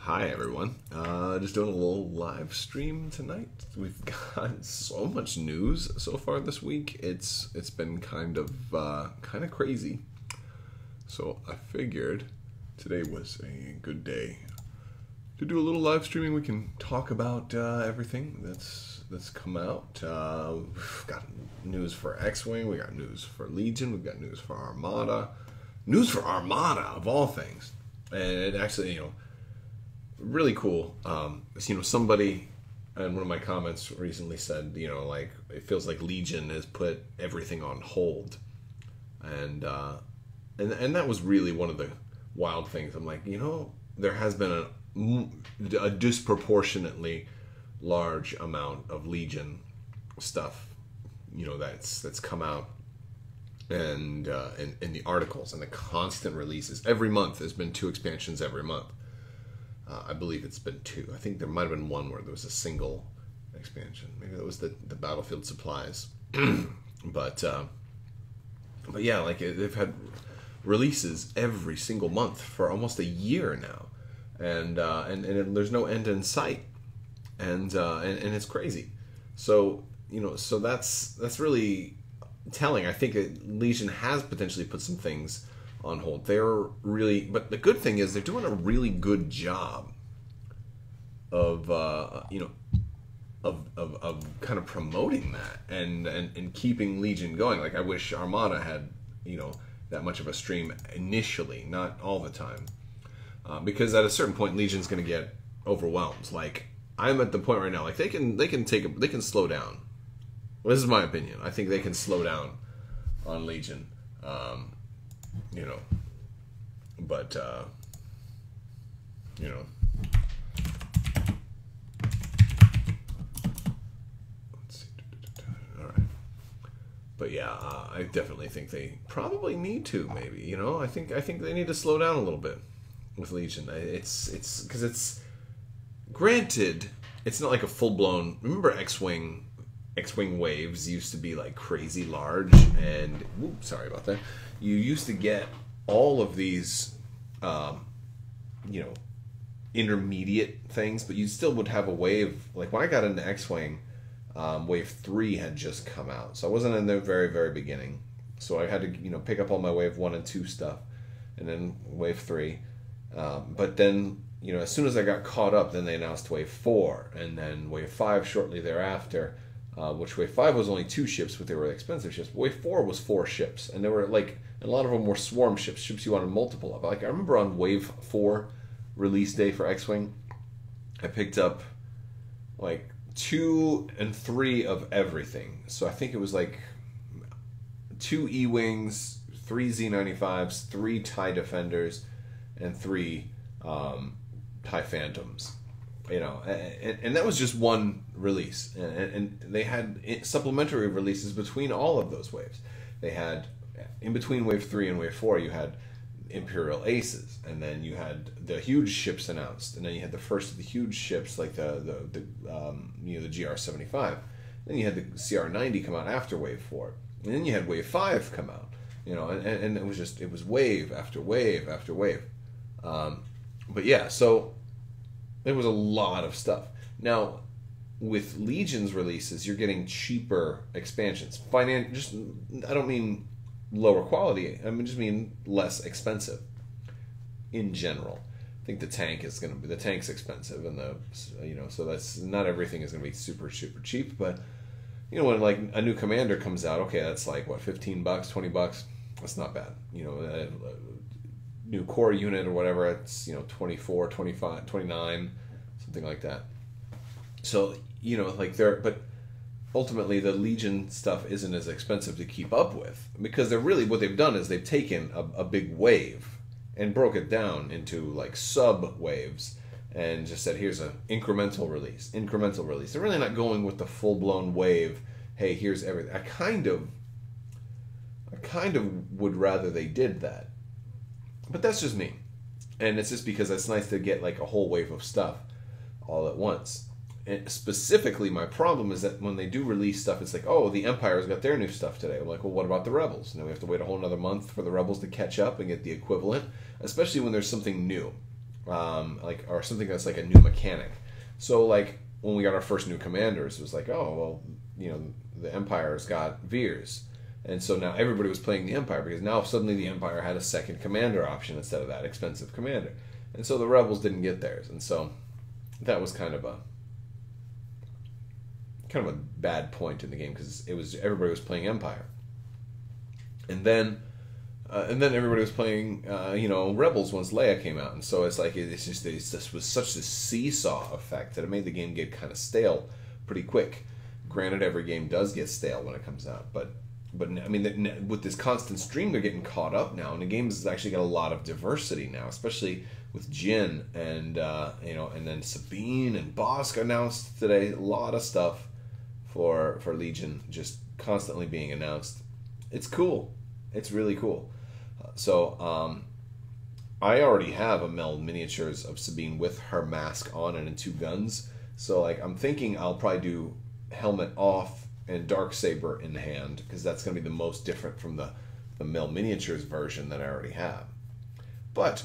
Hi everyone. Just doing a little live stream tonight. We've got so much news so far this week. It's been kind of crazy. So I figured today was a good day to do a little live streaming. We can talk about everything that's come out. We've got news for X-Wing. We got news for Legion. We've got news for Armada. News for Armada of all things. And it actually, really cool. Somebody in one of my comments recently said, like it feels like Legion has put everything on hold, and that was really one of the wild things. I'm like, there has been a disproportionately large amount of Legion stuff, that's come out, and in the articles and the constant releases every month. There's been 2 expansions every month. I believe it's been 2. I think there might have been one where there was a single expansion. Maybe that was the Battlefield Supplies. but yeah, like they've had releases every single month for almost a year now, and there's no end in sight, and it's crazy. So so that's really telling. I think that Legion has potentially put some things on hold. But the good thing is they're doing a really good job of kind of promoting that and keeping Legion going. Like I wish Armada had that much of a stream initially, not all the time, because at a certain point Legion's going to get overwhelmed. Like I'm at the point right now, like they can slow down. Well, this is my opinion. I think they can slow down on Legion. But let's see. All right. But yeah, I definitely think they probably need to. Maybe I think they need to slow down a little bit with Legion. It's because it's granted it's not like a full blown. Remember X-Wing waves used to be like crazy large, and sorry about that. You used to get all of these, intermediate things, but you still would have a wave. Like when I got into X-Wing, Wave 3 had just come out, so I wasn't in the very, very beginning. So I had to, pick up all my Wave 1 and 2 stuff, and then Wave 3. But then, as soon as I got caught up, then they announced Wave 4, and then Wave 5 shortly thereafter. Which Wave 5 was only 2 ships, but they were expensive ships. Wave 4 was 4 ships, and they were like, a lot of them were swarm ships you wanted multiple of. Like I remember on Wave 4 release day for X-Wing, I picked up like 2 and 3 of everything. So I think it was like 2 E-Wings, 3 Z95s, 3 TIE Defenders, and 3 TIE Phantoms. And that was just one release, and they had supplementary releases between all of those waves. They had, in between Wave 3 and Wave 4, you had Imperial Aces, and then you had the huge ships announced, and then you had the first of the huge ships like the GR75. Then you had the CR90 come out after Wave 4, and then you had Wave 5 come out. And it was wave after wave after wave. But yeah, so there was a lot of stuff. Now, with Legion's releases, you're getting cheaper expansions. I don't mean lower quality. I just mean less expensive in general. I think the tank's expensive, and so that's not everything is going to be super super cheap. But when like a new commander comes out, okay, that's like what, $15, $20. That's not bad. A new core unit or whatever, it's 24, 25, 29, something like that. So but ultimately the Legion stuff isn't as expensive to keep up with, because what they've done is they've taken a big wave and broke it down into like sub waves and just said, here's an incremental release. They're really not going with the full blown wave. Hey, here's everything. I kind of would rather they did that. But that's just me. And it's just because it's nice to get like a whole wave of stuff all at once. And specifically, my problem is that when they do release stuff, it's like, oh, the Empire's got their new stuff today. I'm like, well, what about the Rebels? Now we have to wait a whole another month for the Rebels to catch up and get the equivalent, especially when there's something new. like, or something that's like a new mechanic. So like when we got our first new commanders, it was like, oh well, you know, the Empire's got Veers, and so now everybody was playing the Empire because now suddenly the Empire had a second commander option instead of that expensive commander, and so the Rebels didn't get theirs, and so that was kind of a bad point in the game because it was everybody was playing Empire, and then everybody was playing you know, Rebels once Leia came out, and so it's like this was such a seesaw effect that it made the game get kind of stale pretty quick. Granted, every game does get stale when it comes out, but I mean, with this constant stream, they're getting caught up now, and the game has actually got a lot of diversity now, especially with Jyn and you know, and then Sabine and Bosk announced today. A lot of stuff for Legion just constantly being announced. It's cool. It's really cool. So I already have a meld miniatures of Sabine with her mask on and 2 guns. So like I'm thinking I'll probably do helmet off and Darksaber in hand because that's going to be the most different from the meld miniatures version that I already have. But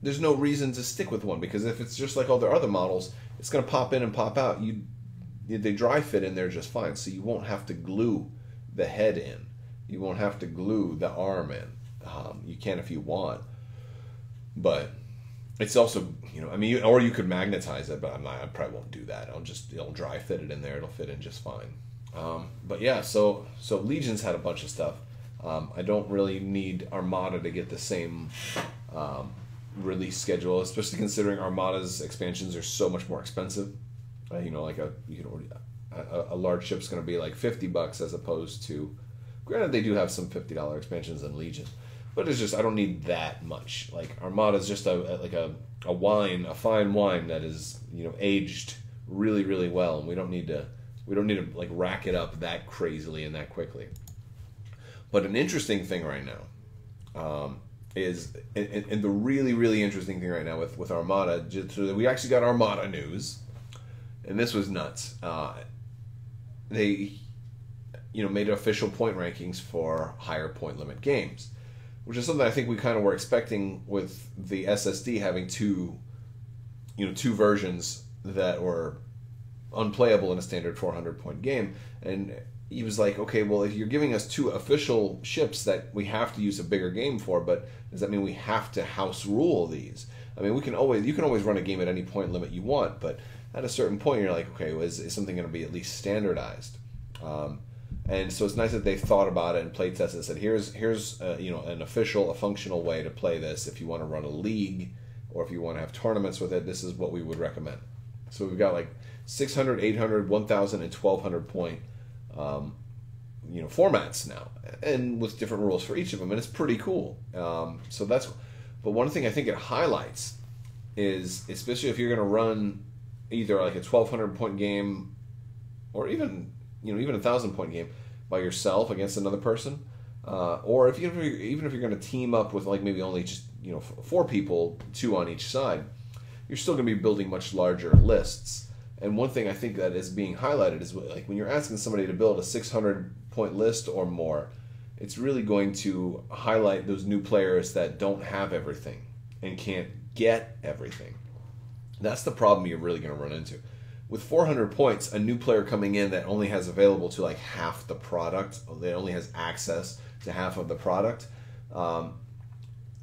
there's no reason to stick with one because if it's just like all their other models, it's going to pop in and pop out. They dry fit in there just fine, so you won't have to glue the head in. You won't have to glue the arm in. You can if you want, but it's also, you know, I mean, or you could magnetize it, but I probably won't do that. It'll dry fit it in there. It'll fit in just fine. But yeah, so Legion's had a bunch of stuff. I don't really need Armada to get the same release schedule, especially considering Armada's expansions are so much more expensive. You know, like a large ship's going to be like $50 as opposed to, granted they do have some $50 expansions in Legion, but it's just I don't need that much. Like Armada's just a wine, a fine wine that is, you know, aged really, really well, and we don't need to like rack it up that crazily and that quickly. But an interesting thing right now is, and the really, really interesting thing right now with Armada, we actually got Armada news, and this was nuts. They, you know, made official point rankings for higher point limit games, which is something I think we kind of were expecting with the SSD having two versions that were unplayable in a standard 400-point game. And he was like, okay, well, if you're giving us 2 official ships that we have to use a bigger game for, but does that mean we have to house rule these? I mean, you can always run a game at any point limit you want, but at a certain point, you're like, okay, well, is something going to be at least standardized? And so it's nice that they thought about it and play tested and said, here's you know, an official, a functional way to play this. If you want to run a league or if you want to have tournaments with it, this is what we would recommend. So we've got like 600, 800, 1,000, and 1,200 point you know, formats now, and with different rules for each of them, and it's pretty cool. So that's, but one thing I think it highlights is, especially if you're going to run either like a 1,200 point game or even a 1,000 point game by yourself against another person, or even if you're going to team up with like maybe only just, you know, 4 people, 2 on each side, you're still going to be building much larger lists. And one thing I think that is being highlighted is, like, when you're asking somebody to build a 600 point list or more, it's really going to highlight those new players that don't have everything and can't get everything. That's the problem you're really going to run into. With 400 points, a new player coming in that only has available to like half the product, that only has access to half of the product,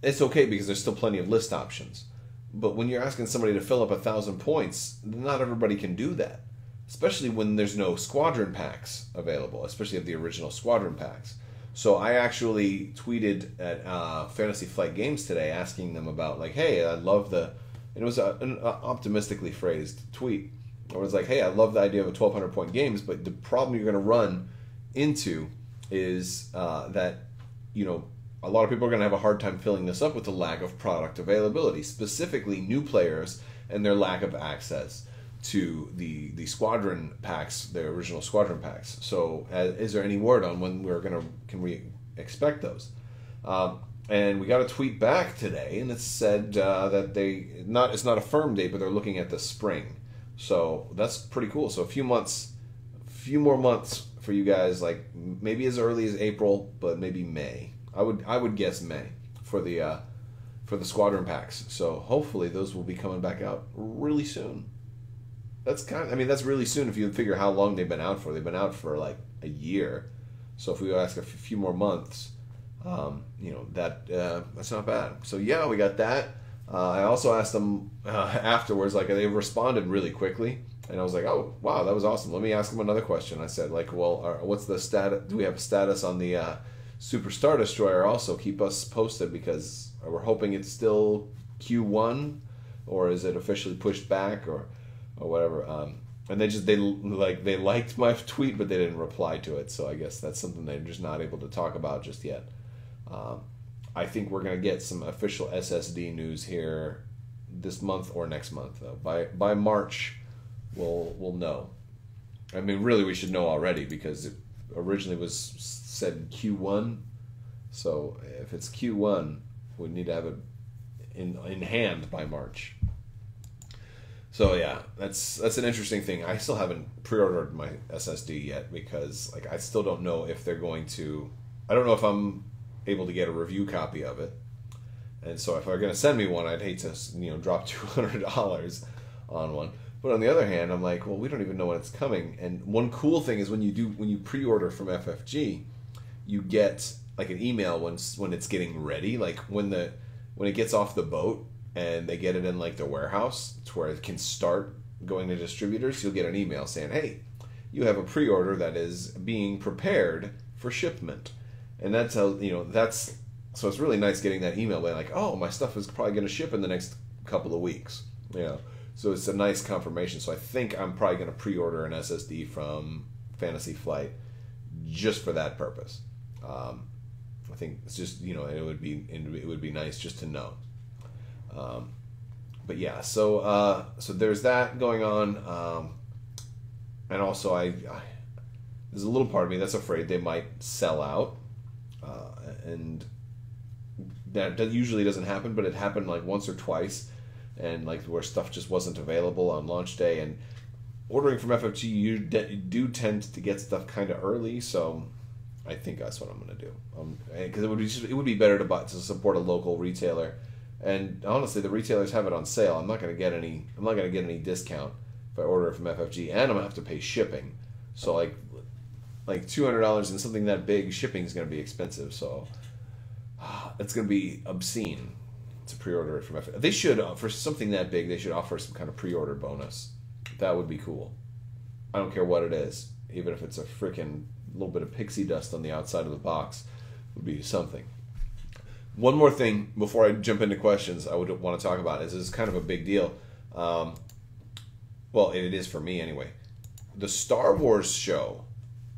it's okay because there's still plenty of list options. But when you're asking somebody to fill up 1,000 points, not everybody can do that. Especially when there's no squadron packs available, especially of the original squadron packs. So I actually tweeted at Fantasy Flight Games today asking them about, like, hey, I love the... And it was an optimistically phrased tweet. It was like, hey, I love the idea of a 1,200 point games, but the problem you're going to run into is that, you know, a lot of people are going to have a hard time filling this up with the lack of product availability, specifically new players and their lack of access to the squadron packs, the original squadron packs. So is there any word on when can we expect those? And we got a tweet back today, and it said that it's not a firm date, but they're looking at the spring. So that's pretty cool. So a few more months for you guys, like maybe as early as April, but maybe May. I would guess May for for the Squadron packs. So hopefully those will be coming back out really soon. That's that's really soon if you figure how long they've been out for. They've been out for like a year. So if we ask a few more months, that's not bad. So yeah, we got that. I also asked them afterwards, like they responded really quickly, and I was like, oh wow, that was awesome. Let me ask them another question. I said like, well, what's the status? Do we have a status on the Super Star Destroyer? Also, keep us posted because we're hoping it's still Q1, or is it officially pushed back, or whatever. And they liked my tweet, but they didn't reply to it. So I guess that's something they're just not able to talk about just yet. I think we're gonna get some official SSD news here this month or next month. By March, we'll know. I mean, really, we should know already because it originally was said Q1. So if it's Q1, we need to have it in hand by March. So yeah, that's an interesting thing. I still haven't pre-ordered my SSD yet because like I still don't know if they're going to. I don't know if I'm able to get a review copy of it, and so if they're going to send me one, I'd hate to drop $200 on one. But on the other hand, I'm like, well, we don't even know when it's coming. And one cool thing is when you pre-order from FFG, you get like an email when it's getting ready, like when it gets off the boat and they get it in like the warehouse to where it can start going to distributors. You'll get an email saying, hey, you have a pre-order that is being prepared for shipment. And that's how, so it's really nice getting that email being like, oh, my stuff is probably going to ship in the next couple of weeks. So it's a nice confirmation. So I think I'm probably going to pre-order an SSD from Fantasy Flight just for that purpose. I think it's just, it would be nice just to know. But yeah, so there's that going on. And also there's a little part of me that's afraid they might sell out. And that usually doesn't happen, but it happened like once or twice, and like where stuff just wasn't available on launch day. And ordering from FFG, you do tend to get stuff kind of early, so I think that's what I'm going to do. Because it would be better to support a local retailer. And honestly, the retailers have it on sale. I'm not going to get any discount if I order it from FFG, and I'm going to have to pay shipping. So like $200 and something that big, shipping is going to be expensive. So it's going to be obscene to pre-order it from FFG. They should, for something that big, they should offer some kind of pre-order bonus. That would be cool. I don't care what it is, even if it's a freaking little bit of pixie dust on the outside of the box, would be something. One more thing before I jump into questions I would want to talk about is kind of a big deal. Well, it is for me anyway. The Star Wars show,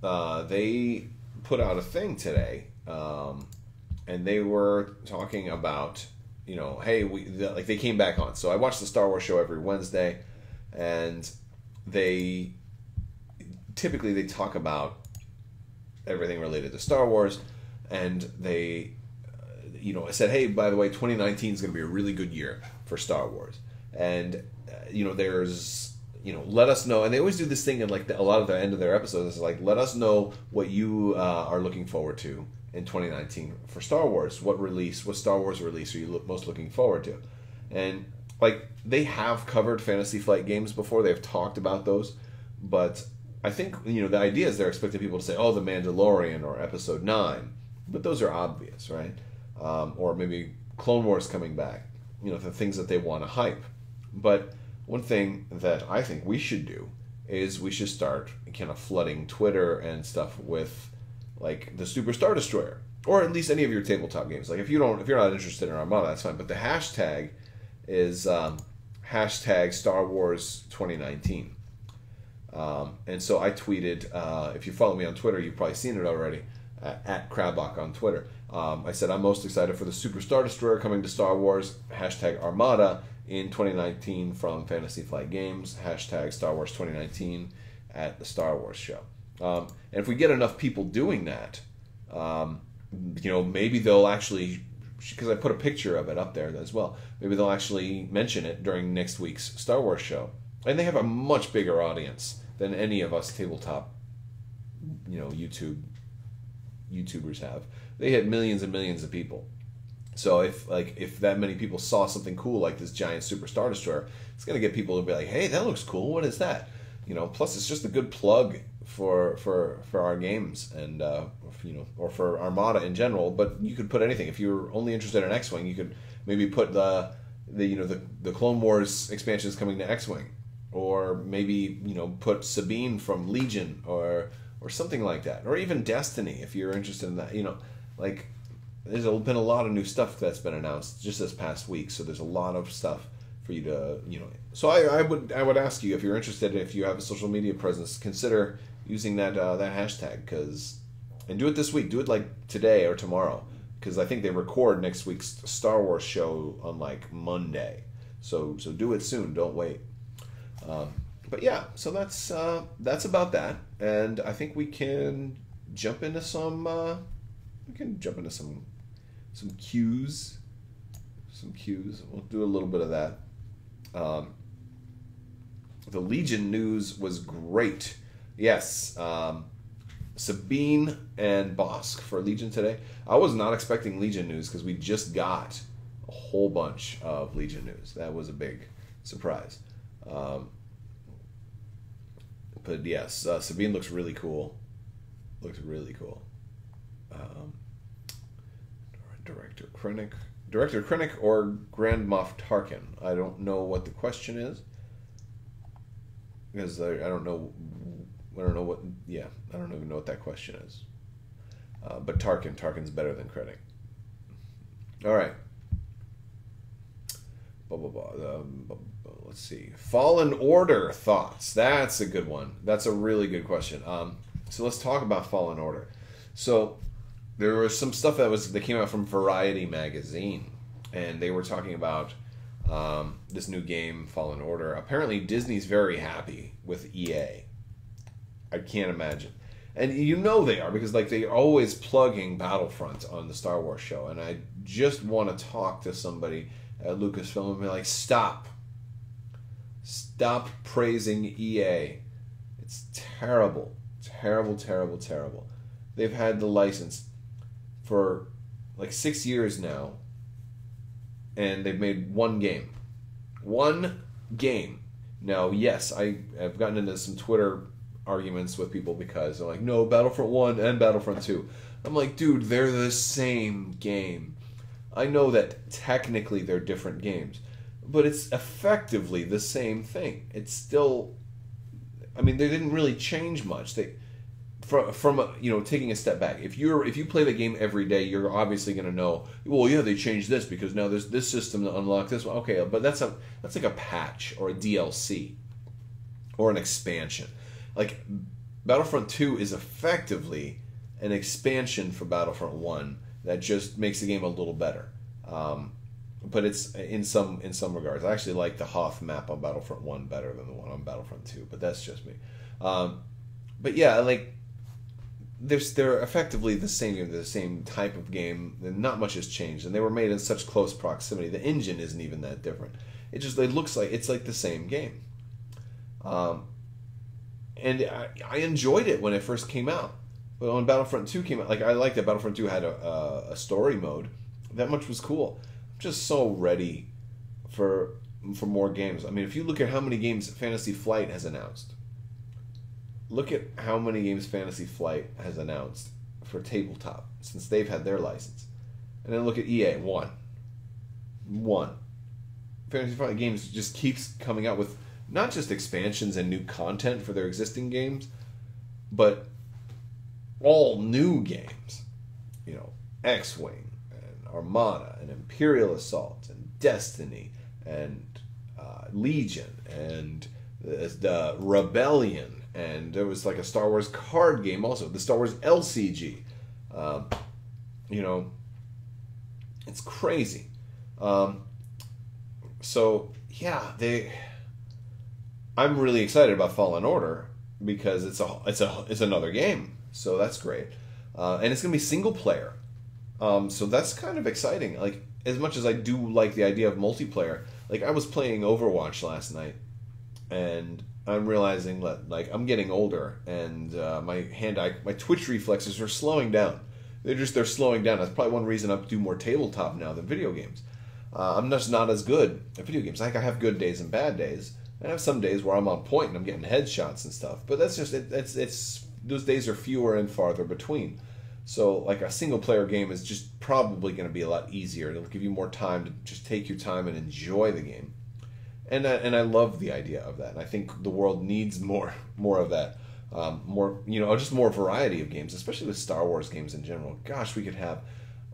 they put out a thing today, and they were talking about, hey, they came back on. So I watch the Star Wars show every Wednesday, and they typically talk about everything related to Star Wars, and they I said, hey, by the way, 2019 is going to be a really good year for Star Wars. And, there's, let us know. And they always do this thing in like a lot of the end of their episodes. It's like, let us know what you are looking forward to in 2019 for Star Wars. What Star Wars release are you most looking forward to? And like they have covered Fantasy Flight games before. They've talked about those. But I think, the idea is they're expecting people to say, oh, The Mandalorian or Episode 9. But those are obvious, right? Or maybe Clone Wars coming back, the things that they want to hype. But one thing that I think we should do is we should start kind of flooding Twitter and stuff with like the Super Star Destroyer, or at least any of your tabletop games. Like if you're not interested in Armada, that's fine. But the hashtag is hashtag Star Wars 2019. And so I tweeted, if you follow me on Twitter, you've probably seen it already, at Crabbok on Twitter. I said I'm most excited for the Super Star Destroyer coming to Star Wars, hashtag Armada in 2019 from Fantasy Flight Games, hashtag Star Wars 2019 at the Star Wars show. And if we get enough people doing that, maybe they'll actually, because I put a picture of it up there as well, maybe they'll actually mention it during next week's Star Wars show. And they have a much bigger audience than any of us tabletop, YouTubers have. They hit millions and millions of people. So if that many people saw something cool like this giant Super Star Destroyer, it's going to get people to be like, hey, that looks cool. What is that? Plus it's just a good plug for our games and or for Armada in general. But you could put anything. If you're only interested in X-Wing, you could maybe put the Clone Wars expansions coming to X-Wing, or maybe put Sabine from Legion or something like that, or even Destiny if you're interested in that. There's been a lot of new stuff that's been announced just this past week, so there's a lot of stuff for you to So I would ask you, if you're interested, if you have a social media presence, consider using that hashtag, and do it this week. Do it like today or tomorrow, because I think they record next week's Star Wars show on like Monday. So do it soon. Don't wait. But yeah, so that's about that, and I think we can jump into some cues. We'll do a little bit of that. The Legion news was great. Yes, Sabine and Bosk for Legion today. I was not expecting Legion news because we just got a whole bunch of Legion news. That was a big surprise. But yes, Sabine looks really cool. Director Krennic or Grand Moff Tarkin. I don't know what the question is, because I don't know what. Yeah, I don't even know what that question is. But Tarkin's better than Krennic. All right. Let's see. Fallen Order thoughts. That's a good one. That's a really good question. So let's talk about Fallen Order. So there was some stuff that came out from Variety magazine, and they were talking about this new game, Fallen Order. Apparently, Disney's very happy with EA. I can't imagine, and they are, because they're always plugging Battlefront on the Star Wars show, and I just want to talk to somebody at Lucasfilm and be like, stop praising EA. It's terrible. They've had the license for 6 years now, and they've made one game. Now, yes, I've gotten into some Twitter arguments with people because they're like, no, Battlefront 1 and Battlefront 2. I'm like, dude, they're the same game. I know that technically they're different games, but it's effectively the same thing. It's still, they didn't really change much. From taking a step back, if you play the game every day, you're obviously going to know, well, yeah, they changed this because now there's this system to unlock this one. Okay, but that's like a patch or a DLC or an expansion. Battlefront 2 is effectively an expansion for Battlefront 1 that just makes the game a little better. But it's in some regards. I actually like the Hoth map on Battlefront 1 better than the one on Battlefront 2, but that's just me. But yeah, they're effectively the same game, the same type of game. Not much has changed, and they were made in such close proximity. The engine isn't even that different. It looks like it's like the same game. And I enjoyed it when it first came out. But when Battlefront 2 came out, I liked that Battlefront 2 had a story mode. That much was cool. I'm just so ready for more games. If you look at how many games Fantasy Flight has announced. Look at how many games Fantasy Flight has announced for Tabletop since they've had their license. And then look at EA, one. Fantasy Flight Games just keeps coming out with not just expansions and new content for their existing games, but all new games. X-Wing and Armada and Imperial Assault and Destiny and Legion and the Rebellion. And there was a Star Wars card game also, the Star Wars LCG. It's crazy. So yeah, I'm really excited about Fallen Order because it's another game. So that's great, and it's gonna be single player. So that's kind of exciting. As much as I do like the idea of multiplayer, I was playing Overwatch last night, and I'm realizing that I'm getting older, and my Twitch reflexes are slowing down. They're slowing down. That's probably one reason I do more tabletop now than video games. I'm just not as good at video games. Like, I have good days and bad days. And I have some days where I'm on point and I'm getting headshots and stuff. But that's just it's those days are fewer and farther between. So, like, a single player game is just probably going to be a lot easier. It'll give you more time to just take your time and enjoy the game. And I love the idea of that. And I think the world needs more of that. More, just more variety of games, especially with Star Wars games in general. Gosh, we could have,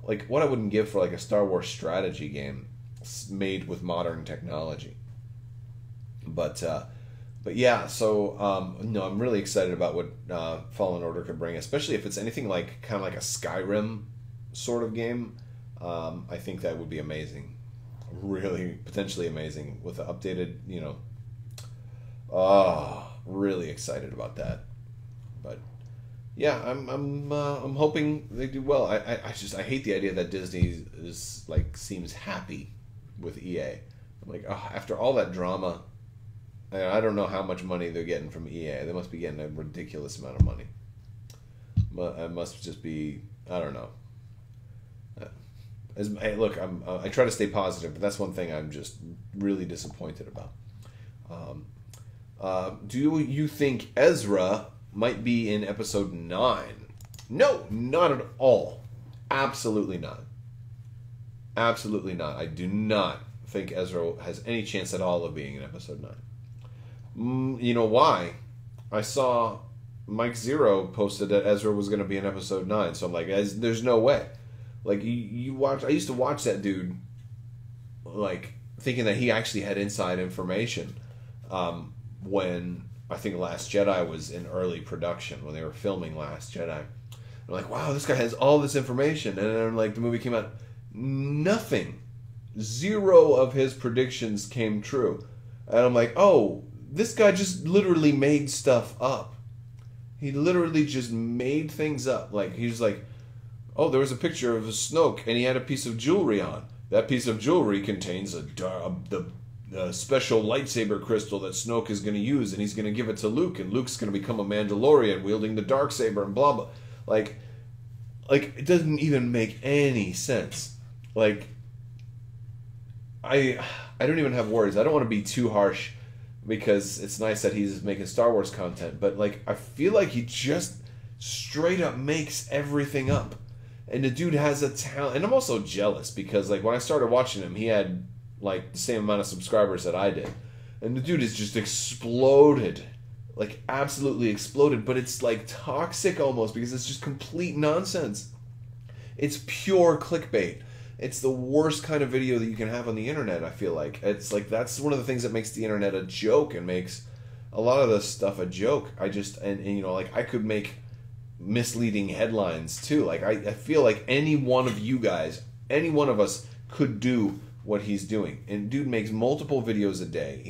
like, what I wouldn't give for, like, a Star Wars strategy game made with modern technology. But yeah, so, no, I'm really excited about what Fallen Order could bring, especially if it's anything like, kind of like a Skyrim sort of game. I think that would be amazing. Really, potentially amazing with the updated, really excited about that. But yeah, I'm hoping they do well. I hate the idea that Disney is like seems happy with EA. I'm like, after all that drama, I don't know how much money they're getting from EA. They must be getting a ridiculous amount of money. But it must just be, I don't know. Look, I try to stay positive, but that's one thing I'm just really disappointed about. Do you think Ezra might be in episode 9? No, not at all. Absolutely not. Absolutely not. I do not think Ezra has any chance at all of being in episode 9. You know why? I saw Mike Zero posted that Ezra was going to be in episode 9, so I'm like, there's no way. Like, you watch, I used to watch that dude, like, thinking that he actually had inside information when I think Last Jedi was in early production, when they were filming Last Jedi. I'm like, wow, this guy has all this information. And then, like, the movie came out, nothing. 0 of his predictions came true. And I'm like, oh, this guy just literally made stuff up. He literally just made things up. Like, he's like, oh, there was a picture of a Snoke, and he had a piece of jewelry on. That piece of jewelry contains the special lightsaber crystal that Snoke is going to use, and he's going to give it to Luke, and Luke's going to become a Mandalorian wielding the Darksaber, and blah, blah. Like, it doesn't even make any sense. Like, I don't even have words. I don't want to be too harsh, because it's nice that he's making Star Wars content, but, like, I feel like he just straight up makes everything up. And the dude has a talent. And I'm also jealous because, like, when I started watching him, he had, like, the same amount of subscribers that I did. And the dude has just exploded. Like, absolutely exploded. But it's, like, toxic almost because it's just complete nonsense. It's pure clickbait. It's the worst kind of video that you can have on the internet, I feel like. It's, like, that's one of the things that makes the internet a joke and makes a lot of this stuff a joke. And like, I could make misleading headlines too. Like, I feel like any one of you guys, any one of us could do what he's doing. And dude makes multiple videos a day.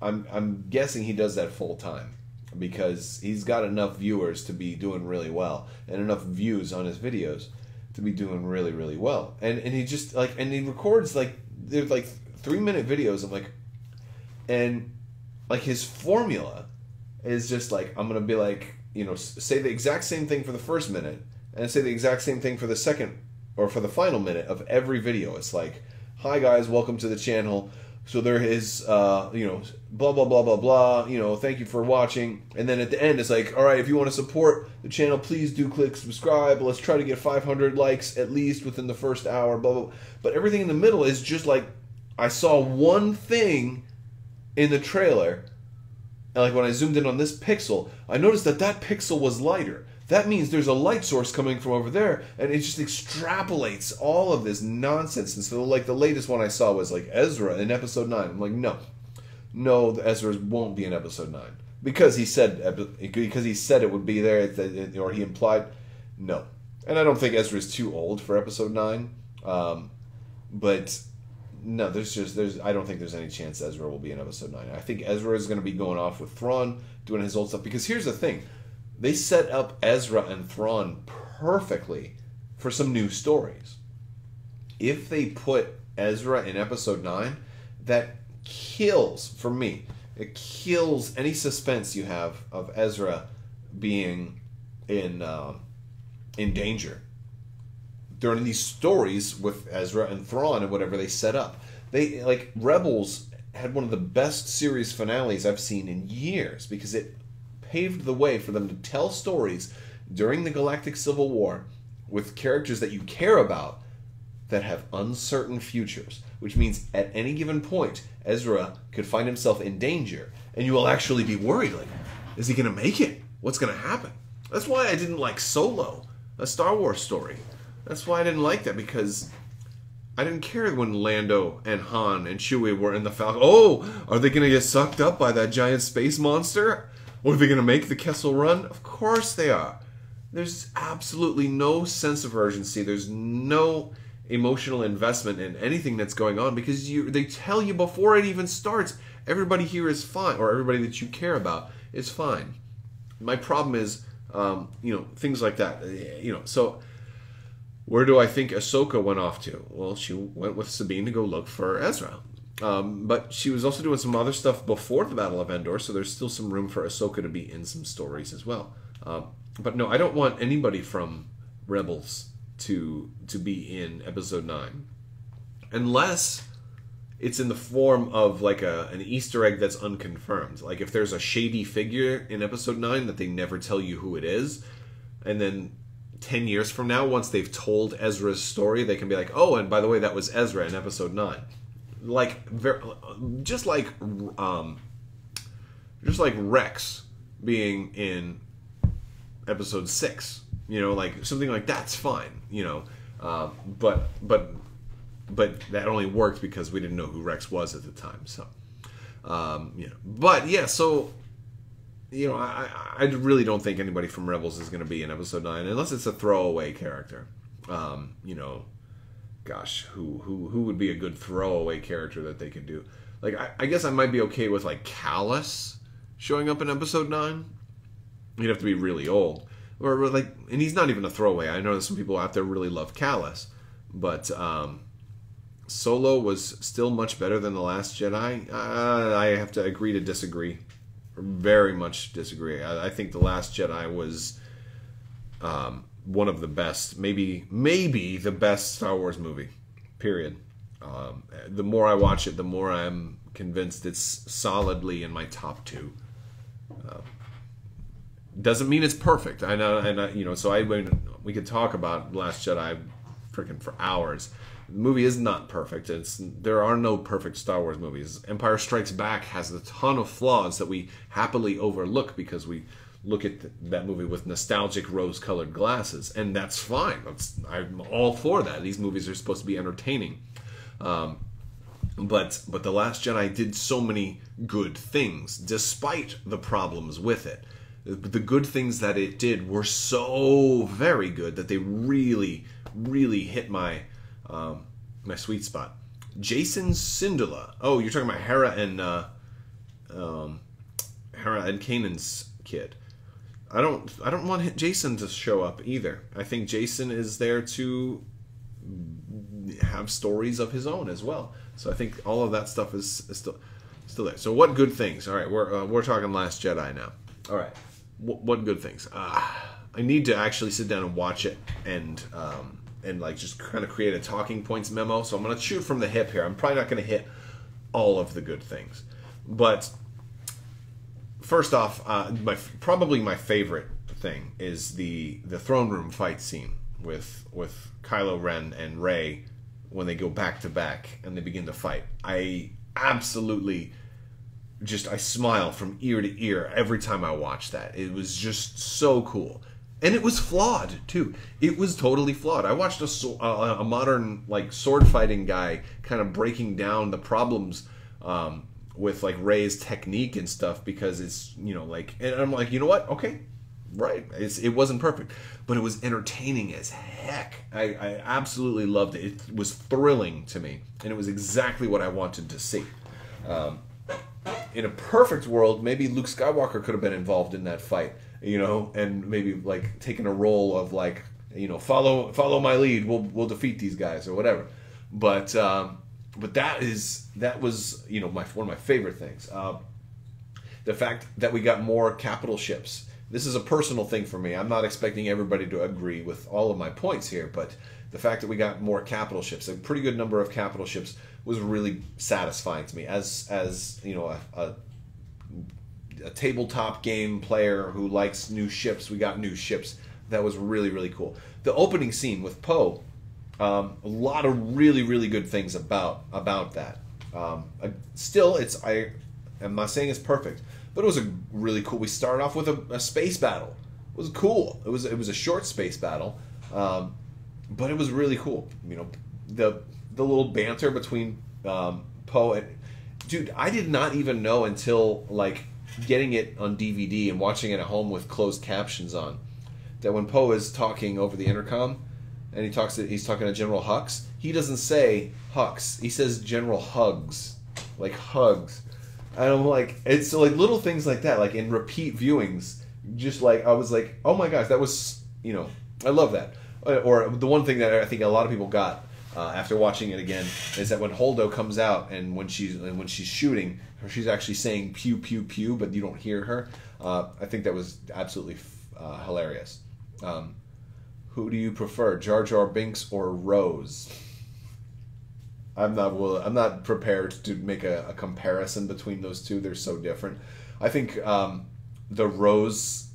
I'm guessing he does that full time because he's got enough viewers to be doing really well and enough views on his videos to be doing really, really well. And he just like, and he records like, they're like 3-minute videos of like, and like his formula is just like, I'm going to be like, say the exact same thing for the first minute and say the exact same thing for the second or for the final minute of every video. It's like, hi guys, welcome to the channel. So there is, blah, blah, blah, blah, blah, thank you for watching. And then at the end, it's like, all right, if you want to support the channel, please do click subscribe. Let's try to get 500 likes at least within the first hour, blah, blah, blah. But everything in the middle is just like, I saw one thing in the trailer. And like when I zoomed in on this pixel, I noticed that pixel was lighter. That means there's a light source coming from over there, and it just extrapolates all of this nonsense. And so, like, the latest one I saw was like Ezra in episode 9. I'm like, no, the Ezra won't be in episode 9 because he said it would be there, or he implied. No, and I don't think Ezra is too old for episode 9, but. No, I don't think there's any chance Ezra will be in episode 9. I think Ezra is going to be going off with Thrawn, doing his old stuff. Because here's the thing. They set up Ezra and Thrawn perfectly for some new stories. If they put Ezra in episode 9, that kills, for me, it kills any suspense you have of Ezra being in danger. during these stories with Ezra and Thrawn and whatever they set up. They, like, Rebels had one of the best series finales I've seen in years, because it paved the way for them to tell stories during the Galactic Civil War with characters that you care about that have uncertain futures, which means at any given point, Ezra could find himself in danger, and you will actually be worried, like, is he going to make it? What's going to happen? That's why I didn't like Solo, a Star Wars story. That's why I didn't like that, because I didn't care when Lando and Han and Chewie were in the Falcon. Oh, are they going to get sucked up by that giant space monster? Or are they going to make the Kessel Run? Of course they are. There's absolutely no sense of urgency. There's no emotional investment in anything that's going on, because they tell you before it even starts, everybody here is fine, or everybody that you care about is fine. My problem is, things like that. So where do I think Ahsoka went off to? Well, she went with Sabine to go look for Ezra. But she was also doing some other stuff before the Battle of Endor, so there's still some room for Ahsoka to be in some stories as well. But no, I don't want anybody from Rebels to be in Episode 9. Unless it's in the form of like an Easter egg that's unconfirmed. Like if there's a shady figure in Episode 9 that they never tell you who it is, and then 10 years from now, once they've told Ezra's story, they can be like, oh, and by the way, that was Ezra in Episode 9. Like, just like Rex being in Episode 6. Like something like that's fine. But that only worked because we didn't know who Rex was at the time. So, But yeah, so I really don't think anybody from Rebels is going to be in Episode 9 unless it's a throwaway character. Gosh, who would be a good throwaway character that they could do? Like, I guess I might be okay with like Callus showing up in Episode 9. He'd have to be really old. Or like, and he's not even a throwaway. I know that some people out there really love Callus, but Solo was still much better than The Last Jedi. I have to agree to disagree. Very much disagree. I think The Last Jedi was one of the best, maybe the best Star Wars movie, period. The more I watch it, the more I'm convinced it's solidly in my top 2. Doesn't mean it's perfect. I know, and so we could talk about Last Jedi freaking for hours. The movie is not perfect. There are no perfect Star Wars movies. Empire Strikes Back has a ton of flaws that we happily overlook because we look at that movie with nostalgic rose-colored glasses, and that's fine. I'm all for that. These movies are supposed to be entertaining. But The Last Jedi did so many good things, despite the problems with it. The good things that it did were so very good that they really, really hit my my sweet spot. Jason Sindula. Oh, you're talking about Hera and Kanan's kid. I don't want Jason to show up either. I think Jason is there to have stories of his own as well. So I think all of that stuff is still there. So what good things? All right, we're talking Last Jedi now. All right. What good things? I need to actually sit down and watch it and like just kind of create a talking points memo. So I'm going to shoot from the hip here. I'm probably not going to hit all of the good things, but first off, probably my favorite thing is the throne room fight scene with Kylo Ren and Rey when they go back to back and they begin to fight. I absolutely I smile from ear to ear every time I watch that. It was just so cool. And it was flawed, too. It was totally flawed. I watched a modern like sword fighting guy kind of breaking down the problems with like Rey's technique and stuff because it's, and I'm like, you know what? Okay, right. It wasn't perfect, but it was entertaining as heck. I absolutely loved it. It was thrilling to me, and it was exactly what I wanted to see. In a perfect world, maybe Luke Skywalker could have been involved in that fight, and maybe like taking a role of like, follow my lead, we'll defeat these guys or whatever. But that was one of my favorite things. The fact that we got more capital ships. This is a personal thing for me. I'm not expecting everybody to agree with all of my points here, but The fact that we got more capital ships, a pretty good number of capital ships, was really satisfying to me. As you know, a tabletop game player who likes new ships, we got new ships. That was really, really cool. The opening scene with Poe, a lot of really, really good things about that. Still, I'm not saying it's perfect, but it was a really cool. We started off with a space battle. It was cool. It was a short space battle, but it was really cool. You know, the little banter between Poe and dude. I did not even know until like getting it on DVD and watching it at home with closed captions on, that when Poe is talking over the intercom and he's talking to General Hux, he doesn't say Hux. He says General Hugs, like hugs. And I'm like, it's like little things like that, like in repeat viewings. Just like I was like, oh my gosh, that was, you know, I love that. Or the one thing that I think a lot of people got after watching it again is that when Holdo comes out and when she's shooting, she's actually saying pew pew pew, but you don't hear her. I think that was absolutely hilarious. Who do you prefer, Jar Jar Binks or Rose? I'm not prepared to make a comparison between those two. They're so different. I think the Rose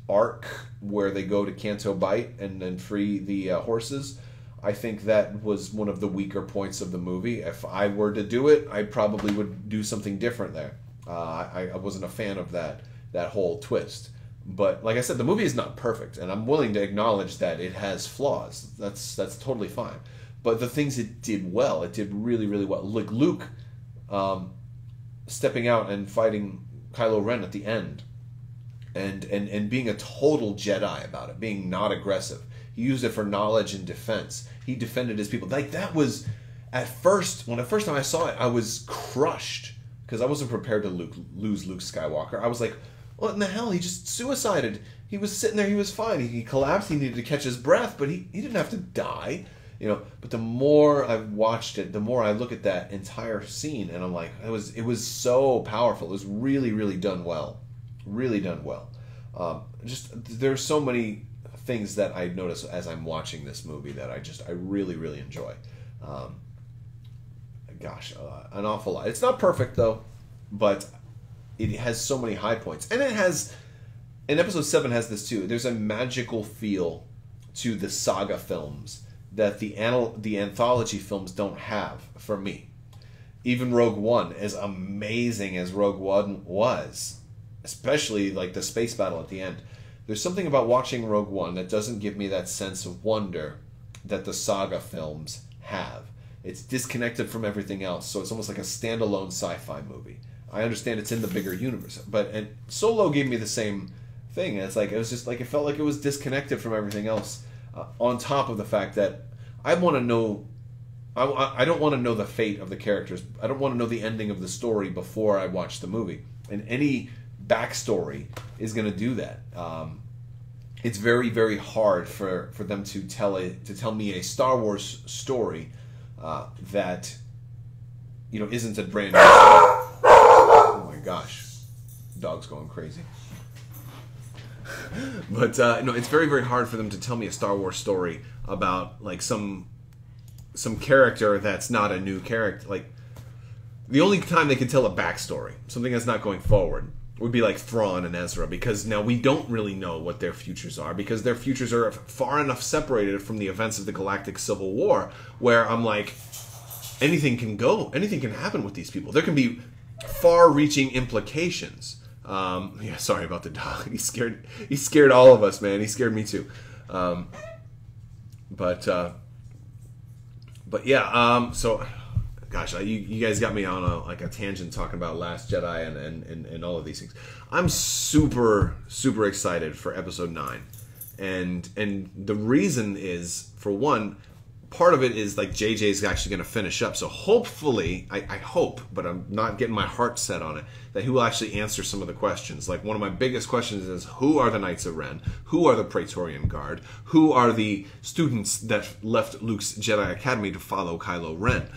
arc where they go to Canto Bight and then free the horses, I think that was one of the weaker points of the movie. If I were to do it, I probably would do something different there. I wasn't a fan of that whole twist. But like I said, the movie is not perfect, and I'm willing to acknowledge that it has flaws. That's totally fine. But the things it did well, it did really, really well. Like Luke stepping out and fighting Kylo Ren at the end, and being a total Jedi about it, being not aggressive. He used it for knowledge and defense. He defended his people. Like that was, at first, when the first time I saw it, I was crushed because I wasn't prepared to lose Luke Skywalker. I was like, what in the hell? He just suicided. He was sitting there. He was fine. He collapsed. He needed to catch his breath, but he didn't have to die. You know. But the more I've watched it, the more I look at that entire scene, and I'm like, it was so powerful. It was really, really done well. Really done well. Just there's so many things that I notice as I'm watching this movie that I really, really enjoy. An awful lot. It's not perfect though, but it has so many high points. And and Episode 7 has this too. There's a magical feel to the saga films that the anthology films don't have for me. Even Rogue One, as amazing as Rogue One was, especially like the space battle at the end, there's something about watching Rogue One that doesn't give me that sense of wonder that the saga films have. It's disconnected from everything else, so it's almost like a standalone sci-fi movie. I understand it's in the bigger universe, and Solo gave me the same thing. It's like it was just like it felt like it was disconnected from everything else. On top of the fact that I want to know, I don't want to know the fate of the characters. I don't want to know the ending of the story before I watch the movie. And any backstory is going to do that. It's very, very hard for them to tell me a Star Wars story that isn't a brand new story. Oh my gosh, dog's going crazy. But no, it's very, very hard for them to tell me a Star Wars story about like some character that's not a new character. Like the only time they could tell a backstory, something that's not going forward, would be like Thrawn and Ezra, because now we don't really know what their futures are, because their futures are far enough separated from the events of the Galactic Civil War, where I'm like, anything can happen with these people. There can be far-reaching implications. Yeah, sorry about the dog. He scared all of us, man. He scared me too. But yeah. So, gosh, you guys got me on a tangent talking about Last Jedi and all of these things. I'm super, super excited for Episode 9, and the reason is, for one, part of it is like JJ is actually going to finish up. So hopefully, I hope, but I'm not getting my heart set on it, that he will actually answer some of the questions. Like one of my biggest questions is, who are the Knights of Ren? Who are the Praetorian Guard? Who are the students that left Luke's Jedi Academy to follow Kylo Ren?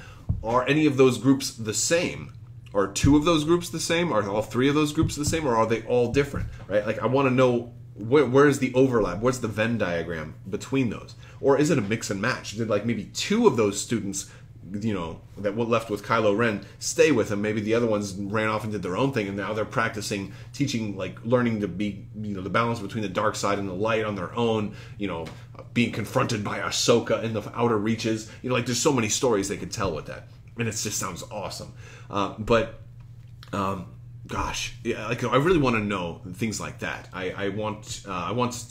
Are any of those groups the same? Are two of those groups the same? Are all three of those groups the same? Or are they all different? Right? Like I want to know where's the overlap? What's the Venn diagram between those? Or is it a mix and match? Did like maybe two of those students, that were left with Kylo Ren stay with him? Maybe the other ones ran off and did their own thing, and now they're practicing, teaching, like learning to be, the balance between the dark side and the light on their own, being confronted by Ahsoka in the outer reaches. Like there's so many stories they could tell with that. And it just sounds awesome. Gosh, yeah, like I really want to know things like that. I want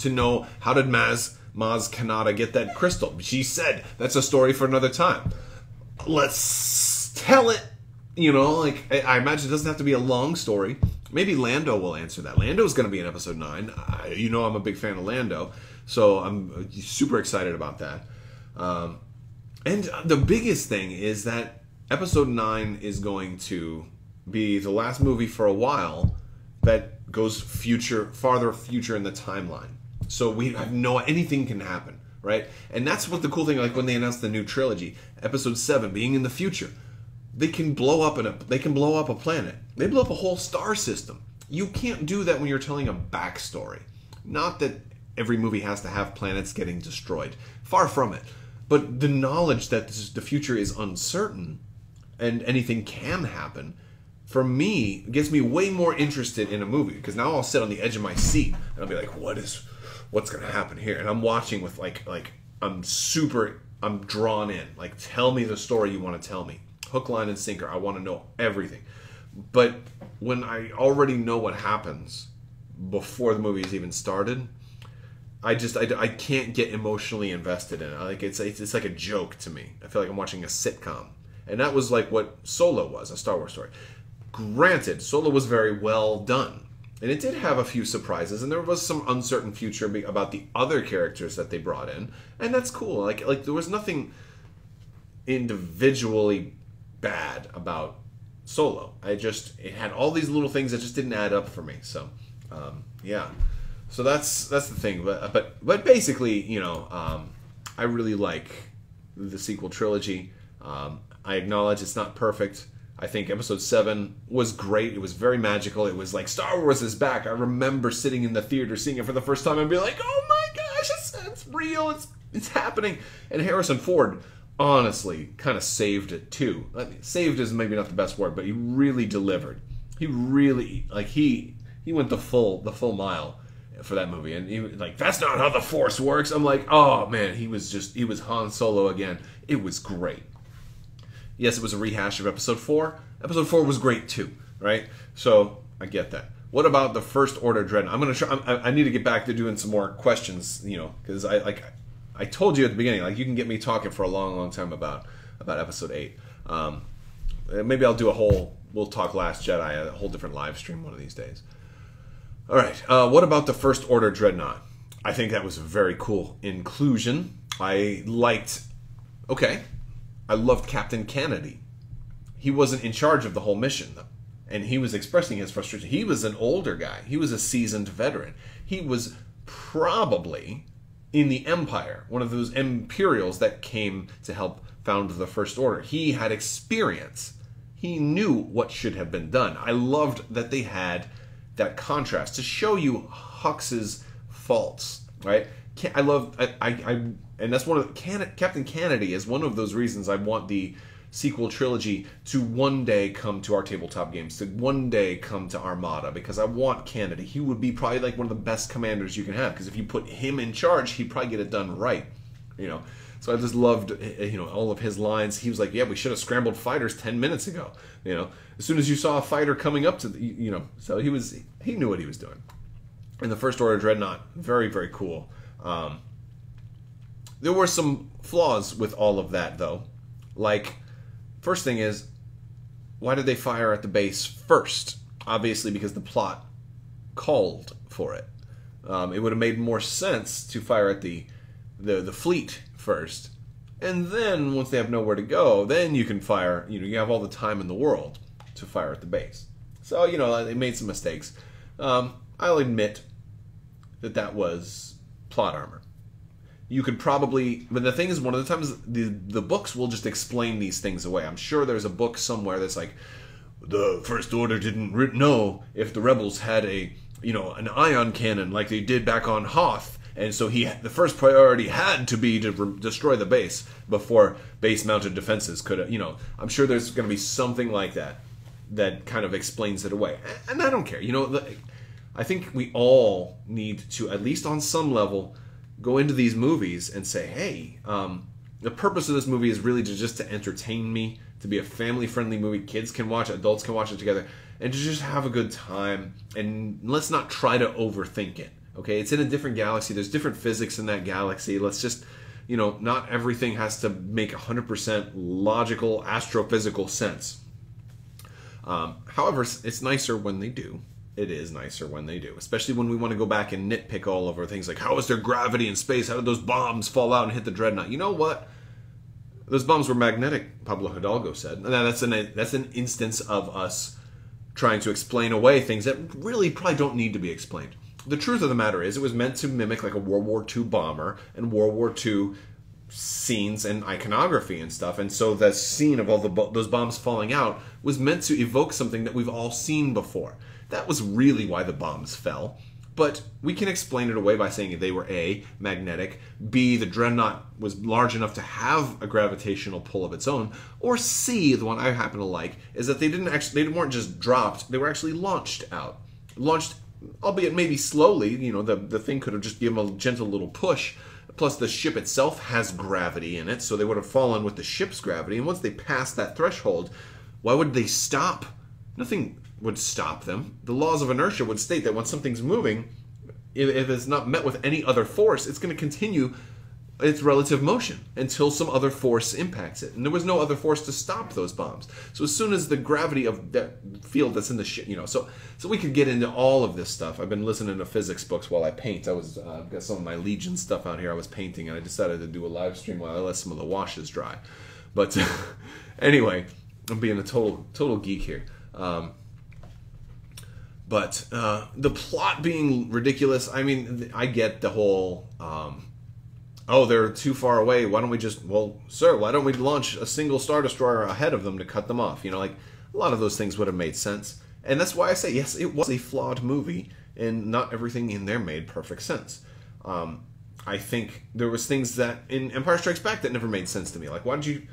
to know, how did Maz Kanata get that crystal? She said that's a story for another time. Let's tell it. I imagine it doesn't have to be a long story. Maybe Lando will answer that. Lando's going to be in episode 9. I'm a big fan of Lando, so I'm super excited about that. And the biggest thing is that episode 9 is going to be the last movie for a while that goes farther future in the timeline. So we have anything can happen, right? And that's what the cool thing, like when they announced the new trilogy, episode 7 being in the future, they can blow up a planet. They blow up a whole star system. You can't do that when you're telling a backstory. Not that every movie has to have planets getting destroyed. Far from it. But the knowledge that the future is uncertain and anything can happen, for me, gets me way more interested in a movie, because now I'll sit on the edge of my seat and I'll be like, what's going to happen here? And I'm watching with I'm drawn in. Like, tell me the story you want to tell me. Hook, line, and sinker. I want to know everything. But when I already know what happens before the movie is even started, I can't get emotionally invested in it. Like it's like a joke to me. I feel like I'm watching a sitcom. And that was like what Solo was, a Star Wars story. Granted, Solo was very well done. And it did have a few surprises, and there was some uncertain future about the other characters that they brought in. And that's cool. Like there was nothing individually bad about Solo. It had all these little things that just didn't add up for me. So, yeah. So that's the thing. But basically, I really like the sequel trilogy. I acknowledge it's not perfect. I think episode 7 was great. It was very magical. It was like, Star Wars is back. I remember sitting in the theater, seeing it for the first time, and being like, oh my gosh, it's real. It's happening. And Harrison Ford, honestly, kind of saved it too. I mean, saved is maybe not the best word, but he really delivered. He really, he went the full mile for that movie. And he was like, that's not how the Force works. I'm like, oh man, he was Han Solo again. It was great. Yes, it was a rehash of episode 4. Episode 4 was great too, right? So I get that. What about the First Order Dreadnought? I'm gonna try. I need to get back to doing some more questions, because I told you at the beginning, you can get me talking for a long, long time about episode 8. Maybe I'll do we'll talk Last Jedi, a whole different live stream one of these days. All right. What about the First Order Dreadnought? I think that was a very cool inclusion. I loved Captain Kennedy. He wasn't in charge of the whole mission, though. And he was expressing his frustration. He was an older guy. He was a seasoned veteran. He was probably in the Empire, one of those Imperials that came to help found the First Order. He had experience. He knew what should have been done. I loved that they had that contrast to show you Hux's faults, right? And that's one of Captain Kennedy is one of those reasons I want the sequel trilogy to one day come to our tabletop games, to one day come to Armada, because I want Kennedy. He would be probably like one of the best commanders you can have, because if you put him in charge, he'd probably get it done right, So I just loved, all of his lines. He was like, yeah, we should have scrambled fighters 10 minutes ago, As soon as you saw a fighter coming up to so he knew what he was doing. And the First Order Dreadnought, very, very cool. There were some flaws with all of that, though. Like, first thing is, why did they fire at the base first? Obviously, because the plot called for it. It would have made more sense to fire at the fleet first, and then once they have nowhere to go, then you can fire. You have all the time in the world to fire at the base. So they made some mistakes. I'll admit that was plot armor. You could probably, but the thing is, one of the times the books will just explain these things away. I'm sure there's a book somewhere that's like, the First Order didn't know if the rebels had a an ion cannon like they did back on Hoth. And so the first priority had to be to destroy the base before base-mounted defenses could, I'm sure there's going to be something like that kind of explains it away. And I don't care. I think we all need to, at least on some level, go into these movies and say, hey, the purpose of this movie is really just to entertain me, to be a family-friendly movie. Kids can watch it, adults can watch it together, and to just have a good time. And let's not try to overthink it. Okay, it's in a different galaxy. There's different physics in that galaxy. Let's just, not everything has to make 100% logical, astrophysical sense. However, it's nicer when they do. It is nicer when they do, especially when we want to go back and nitpick all over things like, how is there gravity in space? How did those bombs fall out and hit the Dreadnought? You know what? Those bombs were magnetic, Pablo Hidalgo said. And that's an instance of us trying to explain away things that really probably don't need to be explained. The truth of the matter is it was meant to mimic like a World War II bomber and World War II scenes and iconography and stuff. And so the scene of all those bombs falling out was meant to evoke something that we've all seen before. That was really why the bombs fell. But we can explain it away by saying they were A, magnetic, B, the Dreadnought was large enough to have a gravitational pull of its own, or C, the one I happen to like, is that they weren't just dropped, they were actually launched out. Launched, albeit maybe slowly, the thing could have just given a gentle little push. Plus the ship itself has gravity in it, so they would have fallen with the ship's gravity, and once they passed that threshold, why would they stop? Nothing would stop them. The laws of inertia would state that when something's moving, if it's not met with any other force, it's going to continue its relative motion until some other force impacts it. And there was no other force to stop those bombs. So as soon as the gravity of that field that's in the ship, so we could get into all of this stuff. I've been listening to physics books while I paint. I've got some of my Legion stuff out here I was painting, and I decided to do a live stream while I let some of the washes dry. But anyway, I'm being a total geek here. But the plot being ridiculous, I mean, I get the whole, they're too far away, why don't we just, sir, why don't we launch a single Star Destroyer ahead of them to cut them off? A lot of those things would have made sense. And that's why I say, yes, it was a flawed movie, and not everything in there made perfect sense. I think there was things that in Empire Strikes Back that never made sense to me. Like, why did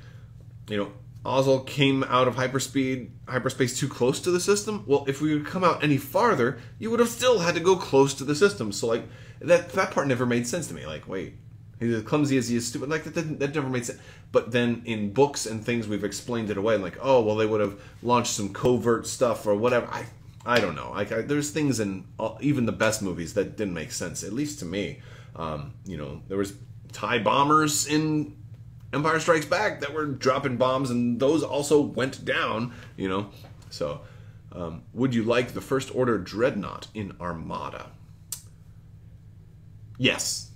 Ozzel came out of hyperspace too close to the system? Well, if we would come out any farther, you would have still had to go close to the system. So, like, that part never made sense to me. Like, wait, he's as clumsy as he is stupid. Like, that never made sense. But then in books and things, we've explained it away. Like, they would have launched some covert stuff or whatever. I don't know. There's things in even the best movies that didn't make sense, at least to me. There was TIE bombers in Empire Strikes Back that were dropping bombs, and those also went down, So, would you like the First Order Dreadnought in Armada? Yes,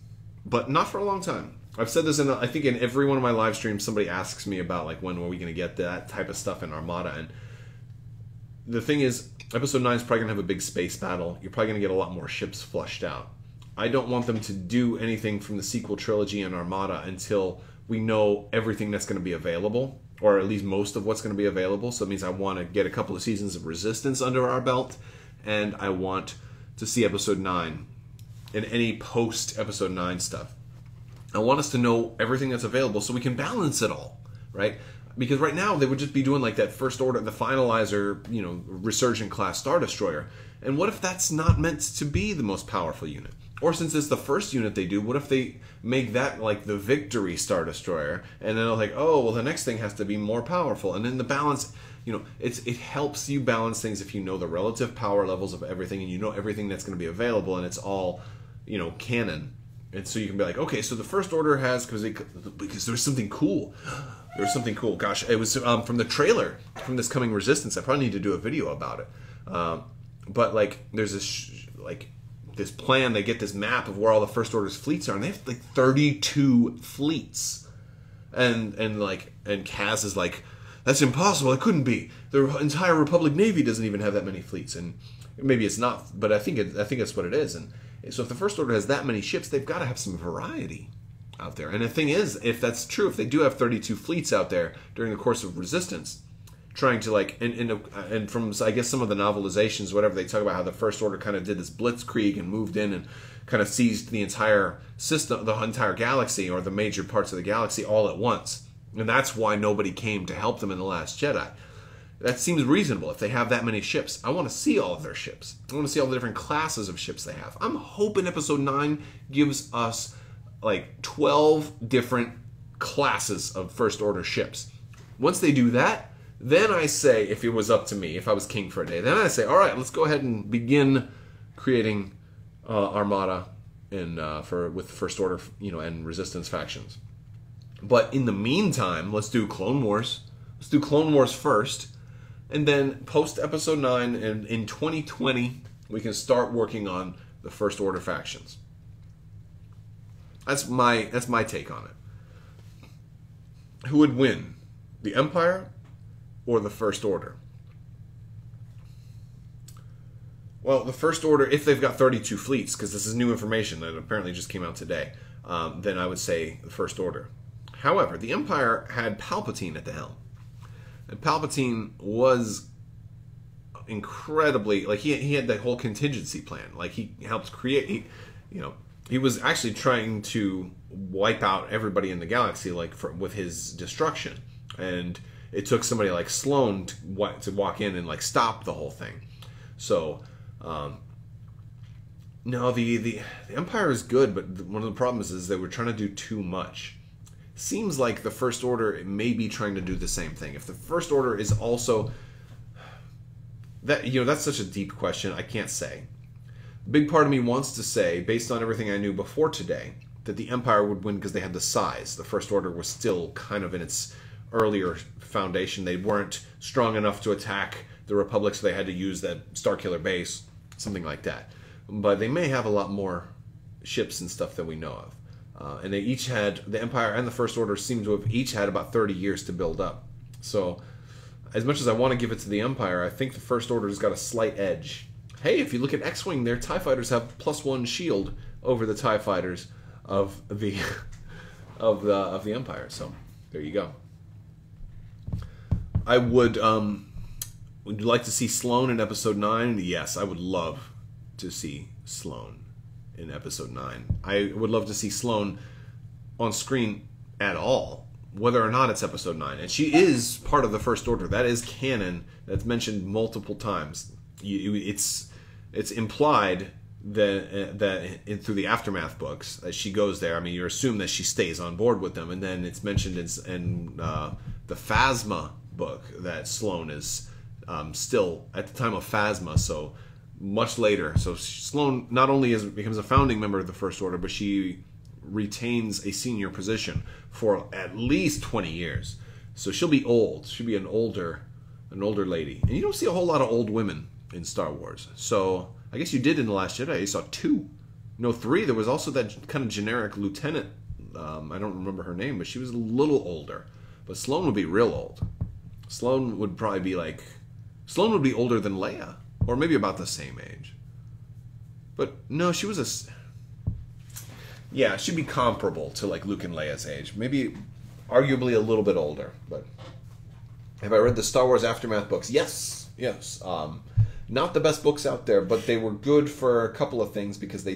but not for a long time. I've said this I think in every one of my live streams, somebody asks me about, like, when are we going to get that type of stuff in Armada, and the thing is, Episode 9 is probably going to have a big space battle. You're probably going to get a lot more ships flushed out. I don't want them to do anything from the sequel trilogy in Armada until we know everything that's going to be available, or at least most of what's going to be available. So it means I want to get a couple of seasons of Resistance under our belt, and I want to see Episode 9 and any post-Episode 9 stuff. I want us to know everything that's available so we can balance it all, right? Because right now they would just be doing like that First Order, the Finalizer, Resurgent class Star Destroyer. And what if that's not meant to be the most powerful unit? Or since it's the first unit they do, what if they make that like the Victory Star Destroyer, and then they're like, the next thing has to be more powerful, and then the balance, it helps you balance things if you know the relative power levels of everything, and you know everything that's going to be available, and it's all, canon, and so you can be like, okay, so the First Order has because there's something cool. There's something cool. Gosh, it was from the trailer from this coming Resistance. I probably need to do a video about it. But like, there's this plan, they get this map of where all the First Order's fleets are, and they have like 32 fleets. And Kaz is like, that's impossible, it couldn't be. The entire Republic Navy doesn't even have that many fleets, and maybe it's not, but I think that's what it is. And so if the First Order has that many ships, they've got to have some variety out there. And the thing is, if that's true, if they do have 32 fleets out there during the course of Resistance, trying to like, and from I guess some of the novelizations, whatever, they talk about how the First Order kind of did this blitzkrieg and moved in and kind of seized the entire system, the entire galaxy, or the major parts of the galaxy all at once. And that's why nobody came to help them in The Last Jedi. That seems reasonable if they have that many ships. I want to see all of their ships. I want to see all the different classes of ships they have. I'm hoping Episode 9 gives us like 12 different classes of First Order ships. Once they do that, then I say, if it was up to me, if I was king for a day, then I say, all right, let's go ahead and begin creating Armada with First Order, and Resistance factions. But in the meantime, let's do Clone Wars. Let's do Clone Wars first, and then post Episode 9, and in 2020 we can start working on the First Order factions. That's my take on it. Who would win, the Empire or the First Order? Well, the First Order, if they've got 32 fleets, because this is new information that apparently just came out today, then I would say the First Order. However, the Empire had Palpatine at the helm. And Palpatine was incredibly, like, he had the whole contingency plan. Like, he helped create, he was actually trying to wipe out everybody in the galaxy, like, with his destruction. And it took somebody like Sloane to walk in and, like, stop the whole thing. So, no, the Empire is good, but one of the problems is they were trying to do too much. Seems like the First Order may be trying to do the same thing. If the First Order is also... that's such a deep question, I can't say. A big part of me wants to say, based on everything I knew before today, that the Empire would win because they had the size. The First Order was still kind of in its earlier foundation. They weren't strong enough to attack the Republic, so they had to use that Starkiller base, something like that. But they may have a lot more ships and stuff than we know of. And they each had, the Empire and the First Order seem to have each had about 30 years to build up. So, as much as I want to give it to the Empire, I think the First Order's got a slight edge. Hey, if you look at X-Wing, their TIE fighters have +1 shield over the TIE fighters of the of the Empire. So, there you go. I would you like to see Sloane in Episode 9? Yes, I would love to see Sloane in Episode 9. I would love to see Sloane on screen at all, whether or not it's Episode 9. And she is part of the First Order. That is canon. That's mentioned multiple times. It's implied that through the Aftermath books that she goes there. I mean, you assume that she stays on board with them, and then it's mentioned in the Phasma book that Sloane is still at the time of Phasma, so much later. So Sloane not only becomes a founding member of the First Order, but she retains a senior position for at least 20 years. So she'll be old. She'll be an older lady. And you don't see a whole lot of old women in Star Wars. So I guess you did in The Last Jedi. You saw 2. No, 3. There was also that kind of generic lieutenant. I don't remember her name, but she was a little older. But Sloane would be real old. Sloane would probably be like... Sloane would be older than Leia. Or maybe about the same age. But no, she was yeah, she'd be comparable to like Luke and Leia's age. Maybe arguably a little bit older. But have I read the Star Wars Aftermath books? Yes. Not the best books out there, but they were good for a couple of things because they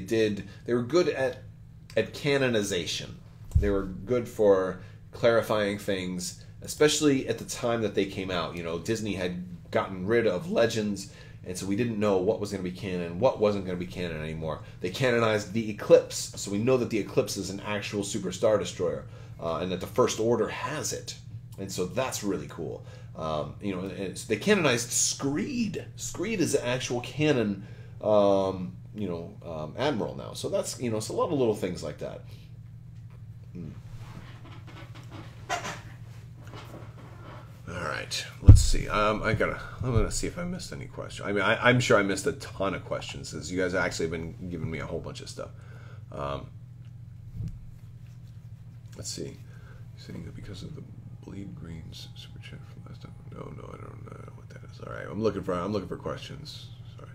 were good at canonization. They were good for clarifying things, especially at the time that they came out. Disney had gotten rid of Legends, and so we didn't know what was going to be canon, what wasn't going to be canon anymore. They canonized the Eclipse, so we know that the Eclipse is an actual Super Star Destroyer, and that the First Order has it. And so that's really cool. They canonized Screed. Screed is an actual canon, admiral now. So that's, it's a lot of little things like that. All right, let's see. I'm gonna see if I missed any questions. I mean, I'm sure I missed a ton of questions, as you guys actually have been giving me a whole bunch of stuff. Let's see. Saying that because of the bleed greens super chat from last time. No, I don't know what that is. All right, I'm looking for questions. Sorry.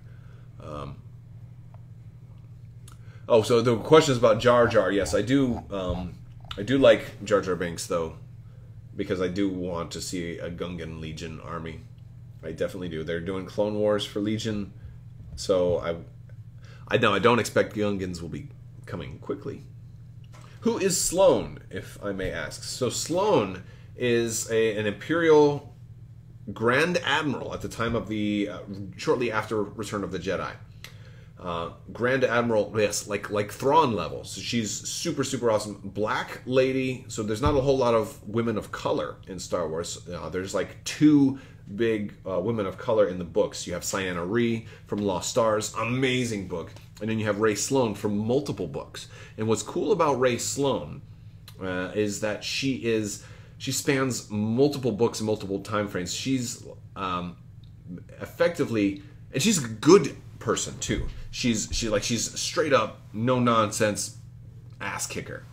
So the question is about Jar Jar. Yes, I do like Jar Jar Binks, though. because I do want to see a Gungan Legion army. I definitely do. They're doing Clone Wars for Legion, so I don't expect Gungans will be coming quickly. Who is Sloane, if I may ask? So Sloane is an Imperial Grand Admiral at the time of the shortly after Return of the Jedi. Grand Admiral, yes, like Thrawn level. So she's super, super awesome. Black lady. So there's not a whole lot of women of color in Star Wars. There's like 2 big women of color in the books. You have Ciena Ree from Lost Stars, amazing book, and then you have Rae Sloane from multiple books. And what's cool about Rae Sloane is that she spans multiple books and multiple time frames. She's effectively, and she's a good person too. She's straight up no nonsense ass kicker.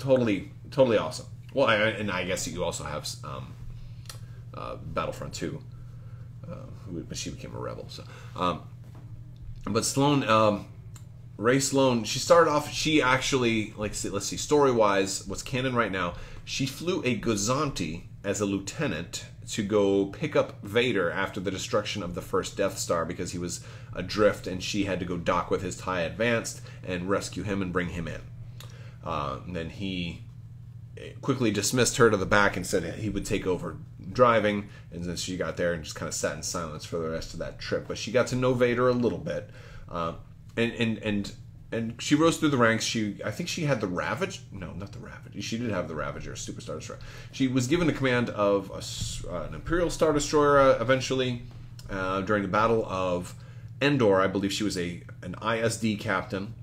Totally awesome. Well, and I guess you also have Battlefront 2, but she became a rebel. So, but Sloane, Rae Sloane, she started off. She actually, let's see, story wise, what's canon right now? She flew a Gozanti as a lieutenant to go pick up Vader after the destruction of the first Death Star because he was adrift, and she had to go dock with his TIE Advanced and rescue him and bring him in. And then he quickly dismissed her to the back and said he would take over driving, and then she got there and just kind of sat in silence for the rest of that trip. But she got to know Vader a little bit, and she rose through the ranks. I think she had the Ravage. No, not the Ravage. She did have the Ravager, Super Star Destroyer. She was given the command of an Imperial Star Destroyer eventually during the Battle of Endor. I believe she was an ISD captain,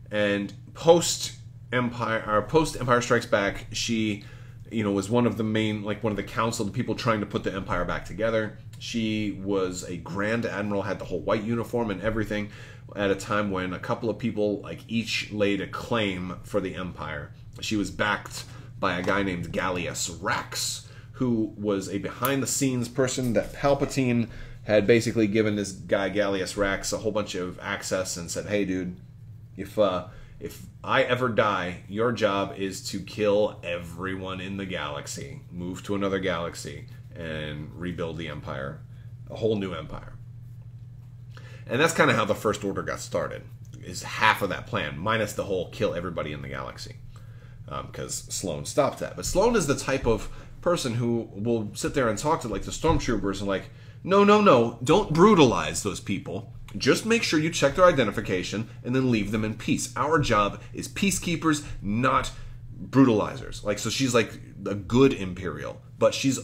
and post Empire Strikes Back, she was one of the main, one of the council, the people trying to put the Empire back together. She was a Grand Admiral, had the whole white uniform and everything, at a time when a couple of people each laid a claim for the Empire. She was backed by a guy named Gallius Rax, who was a behind-the-scenes person that Palpatine had basically given this guy Gallius Rax a whole bunch of access and said, "Hey, dude, if I ever die, your job is to kill everyone in the galaxy, move to another galaxy, and rebuild the Empire, a whole new Empire." And that's kind of how the First Order got started, is half of that plan, minus the whole kill everybody in the galaxy, because Sloane stopped that. But Sloane is the type of person who will sit there and talk to the stormtroopers and no, don't brutalize those people. Just make sure you check their identification and then leave them in peace. Our job is peacekeepers, not brutalizers. So she's a good Imperial, but she's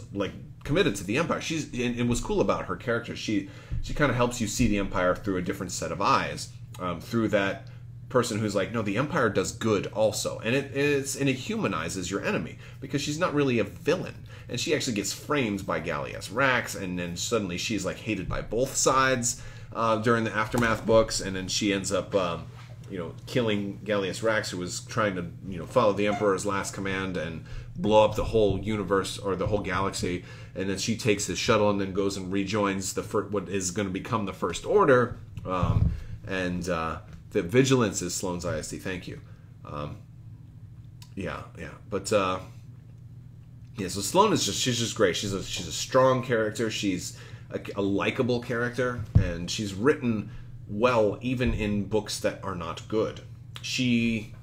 committed to the Empire. And what's cool about her character, she kind of helps you see the Empire through a different set of eyes, through that person who's no, the Empire does good also, and it humanizes your enemy, because she's not really a villain, and she actually gets framed by Gallius Rax, and then suddenly she's hated by both sides during the Aftermath books, and then she ends up killing Gallius Rax, who was trying to follow the Emperor's last command and blow up the whole universe or the whole galaxy. And then she takes his shuttle and then goes and rejoins what is going to become the First Order. The Vigilance is Sloane's ISD. Thank you. Yeah. But so Sloane she's just great. She's a strong character. She's a likable character, and she's written well even in books that are not good. She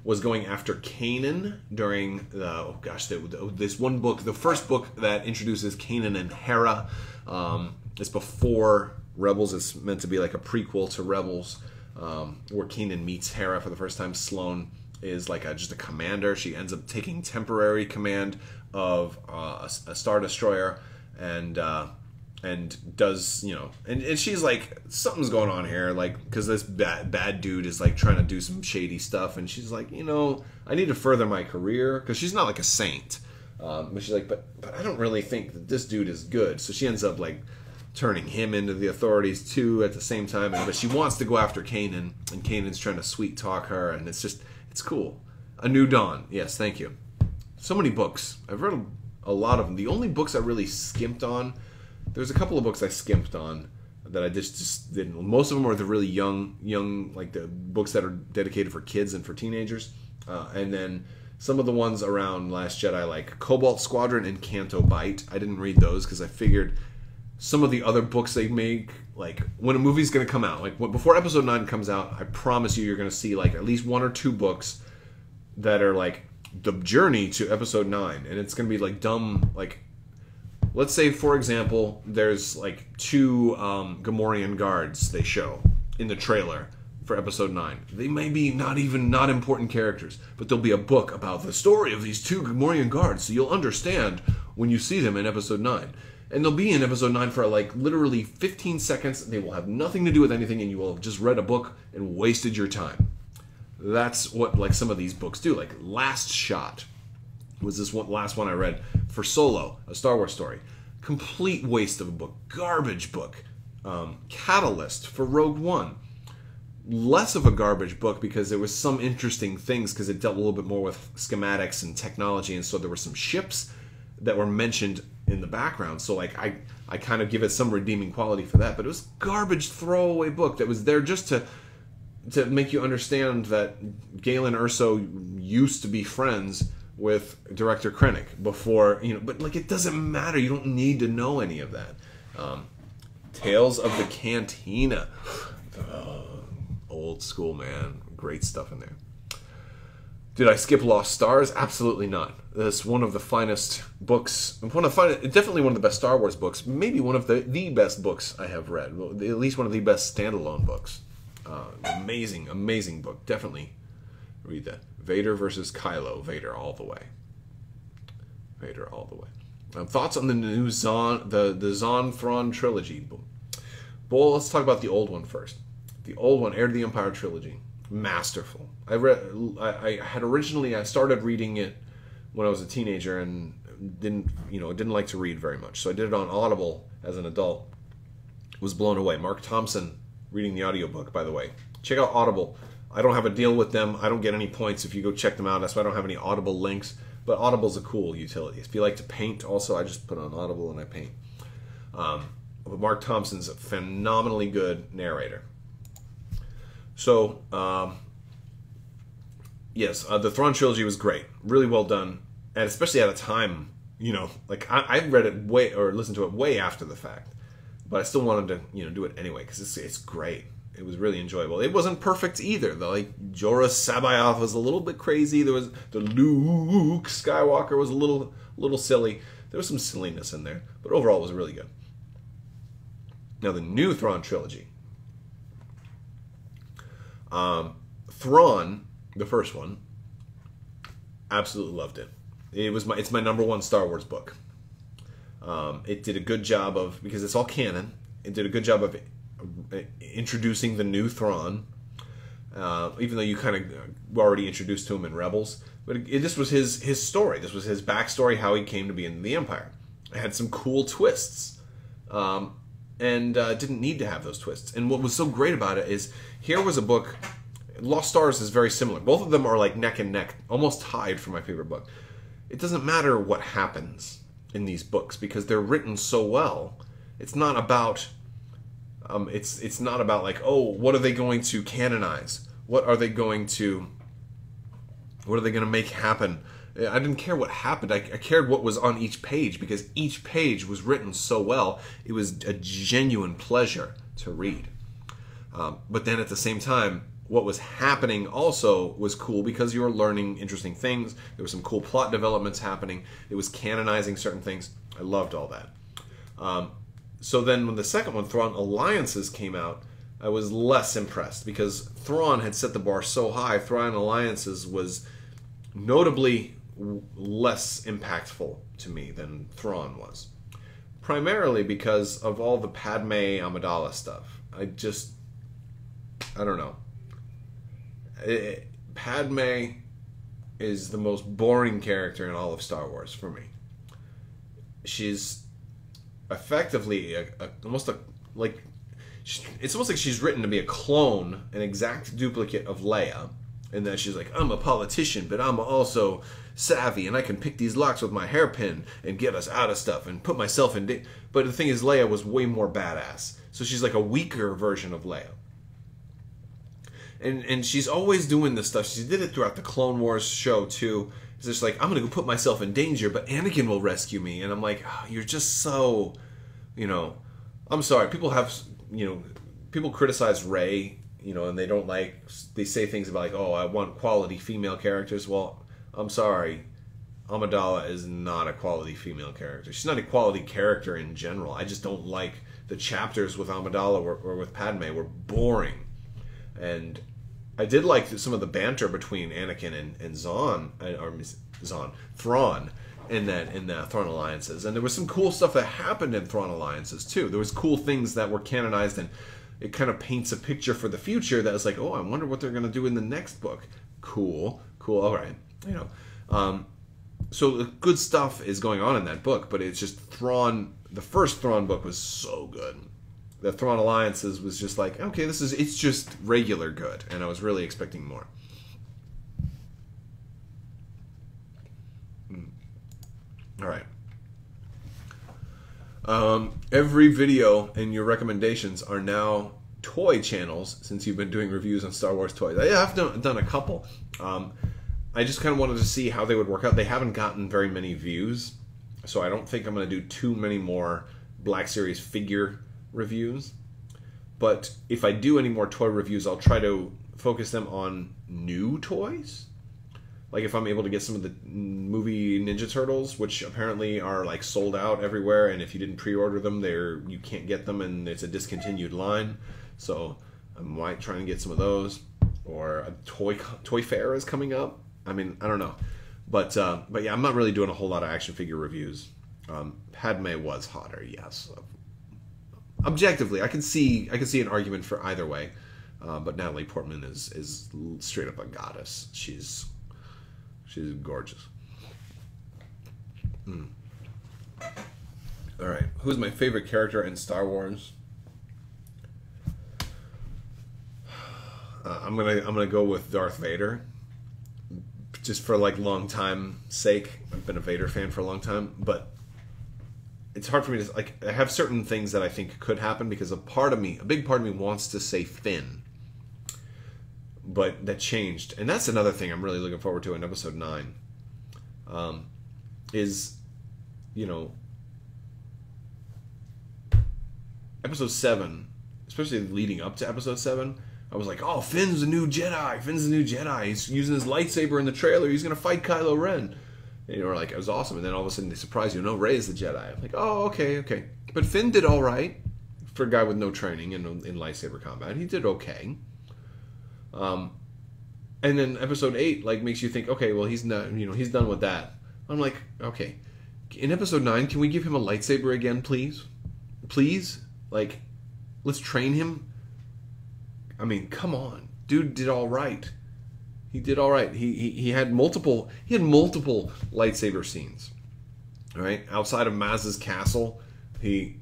was going after Canon during this one book, the first book that introduces Canon and Hera. It's before Rebels. It's meant to be a prequel to Rebels, where Canon meets Hera for the first time. Sloane is just a commander. She ends up taking temporary command of a Star Destroyer, and does, and she's something's going on here, because this bad dude is trying to do some shady stuff, and she's I need to further my career, because she's not a saint, but she's but I don't really think that this dude is good. So she ends up turning him into the authorities too at the same time, but she wants to go after Kanan, and Kanan's trying to sweet talk her, and it's cool. A New Dawn, yes, thank you. So many books. I've read a lot of them. The only books I really skimped on, there's a couple of books I skimped on that I just didn't. Most of them are the really young, the books that are dedicated for kids and for teenagers. And then Some of the ones around Last Jedi, like Cobalt Squadron and Canto Bight, I didn't read those because I figured some of the other books they make, like when a movie's going to come out, like before Episode 9 comes out, I promise you're going to see like at least 1 or 2 books that are like the journey to Episode 9, and it's going to be like dumb, like let's say for example there's like 2 Gamorrean guards they show in the trailer for Episode 9. They may be not important characters, but there'll be a book about the story of these 2 Gamorrean guards, so you'll understand when you see them in Episode 9. And they'll be in Episode 9 for like literally 15 seconds. They will have nothing to do with anything, and you will have just read a book and wasted your time. That's what like some of these books do. Like Last Shot was this last one I read for Solo, a Star Wars story. Complete waste of a book. Garbage book. Catalyst for Rogue One. Less of a garbage book because there was some interesting things because it dealt a little bit more with schematics and technology, and so there were some ships that were mentioned in the background. So like I kind of give it some redeeming quality for that, but it was garbage throwaway book that was there just to make you understand that Galen Erso used to be friends with director Krennic before, you know, but like it doesn't matter. You don't need to know any of that. Tales of the Cantina. Old school, man. Great stuff in there. Did I skip Lost Stars? Absolutely not. That's one of the finest books. Definitely one of the best Star Wars books. Maybe one of the best books I have read. At least one of the best standalone books. Amazing, amazing book. Definitely read that. Vader versus Kylo. Vader all the way. Vader all the way. Thoughts on the new the Zahn Thrawn trilogy? Well, let's talk about the old one first. The old one, Heir to the Empire trilogy. Masterful. I started reading it when I was a teenager and didn't like to read very much. So I did it on Audible as an adult. Was blown away. Mark Thompson reading the audiobook, by the way. Check out Audible. I don't have a deal with them. I don't get any points if you go check them out. That's why I don't have any Audible links. But Audible's a cool utility. If you like to paint, also, I just put on Audible and I paint. But Mark Thompson's a phenomenally good narrator. So, yes, the Thrawn trilogy was great. Really well done. And especially at a time, like I read it listened to it way after the fact. But I still wanted to, do it anyway because it's great. It was really enjoyable. It wasn't perfect either, though. Like Jorah Sabaoth was a little bit crazy. There was the Luke Skywalker was a little silly. There was some silliness in there, but overall it was really good. Now the new Thrawn trilogy. Thrawn, the first one, absolutely loved it. It's my #1 Star Wars book. It did a good job of, because it's all canon, it did a good job of introducing the new Thrawn, even though you kind of were already introduced to him in Rebels. But this was his story. This was his backstory, how he came to be in the Empire. It had some cool twists, and didn't need to have those twists. And what was so great about it is, here was a book. Lost Stars is very similar. Both of them are like neck and neck, almost tied for my favorite book. It doesn't matter what happens in these books because they're written so well. It's not about it's not about like, oh, what are they going to canonize? What are they going to make happen? I didn't care what happened. I cared what was on each page because each page was written so well. It was a genuine pleasure to read. But then at the same time, what was happening also was cool because you were learning interesting things. There were some cool plot developments happening. It was canonizing certain things. I loved all that. So then when the second one, Thrawn Alliances, came out, I was less impressed because Thrawn had set the bar so high. Thrawn Alliances was notably less impactful to me than Thrawn was. Primarily because of all the Padme Amidala stuff. I don't know. Padme is the most boring character in all of Star Wars for me. She's effectively it's almost like she's written to be a clone, an exact duplicate of Leia, and then she's like, I'm a politician, but I'm also savvy, and I can pick these locks with my hairpin and get us out of stuff and put myself in. But the thing is, Leia was way more badass, so she's like a weaker version of Leia. And she's always doing this stuff. She did it throughout the Clone Wars show too, It's just like, I'm gonna go put myself in danger, but Anakin will rescue me, and I'm like, oh, you're just so, I'm sorry. People have, people criticize Rey, and they say things about like, oh, I want quality female characters. Well, I'm sorry, Amidala is not a quality female character. She's not a quality character in general. I just don't like the chapters with Amidala or with Padme were boring, and I did like some of the banter between Anakin and Thrawn in the Thrawn Alliances, and there was some cool stuff that happened in Thrawn Alliances too. There was cool things that were canonized, and it kind of paints a picture for the future that was like, oh, I wonder what they're going to do in the next book. Cool, all right, So the good stuff is going on in that book, but it's just Thrawn. The first Thrawn book was so good. The Thrawn Alliances was just like, okay, it's just regular good, and I was really expecting more. All right. Every video and your recommendations are now toy channels, since you've been doing reviews on Star Wars toys. I have done a couple. I just kind of wanted to see how they would work out. They haven't gotten very many views, so I don't think I'm going to do too many more Black Series figure reviews. But if I do any more toy reviews, I'll try to focus them on new toys. Like if I'm able to get some of the movie Ninja Turtles, which apparently are like sold out everywhere, and if you didn't pre-order them, you can't get them, and it's a discontinued line. So I might try and get some of those. Or a toy fair is coming up. I mean, I don't know, but yeah, I'm not really doing a whole lot of action figure reviews. Padme was hotter, yes. Objectively, I can see an argument for either way, but Natalie Portman is straight up a goddess. She's gorgeous. All right, who's my favorite character in Star Wars? I'm gonna go with Darth Vader, just for like long time sake. I've been a Vader fan for a long time, but it's hard for me to like. I have certain things that I think could happen because a big part of me wants to say Finn, but that changed, and that's another thing I'm really looking forward to in Episode 9. Episode 7, especially leading up to Episode 7. I was like, oh, Finn's the new Jedi. He's using his lightsaber in the trailer. He's going to fight Kylo Ren. And you were like, it was awesome. And then all of a sudden they surprise you. No, Rey's the Jedi. I'm like, oh, okay. But Finn did all right for a guy with no training in lightsaber combat. He did okay. And then Episode 8 like makes you think, okay, well, he's not, he's done with that. I'm like, okay. In Episode 9, can we give him a lightsaber again, please? Please? Like, let's train him. I mean, come on. Dude did all right. He did all right. He had multiple lightsaber scenes. All right? Outside of Maz's castle, he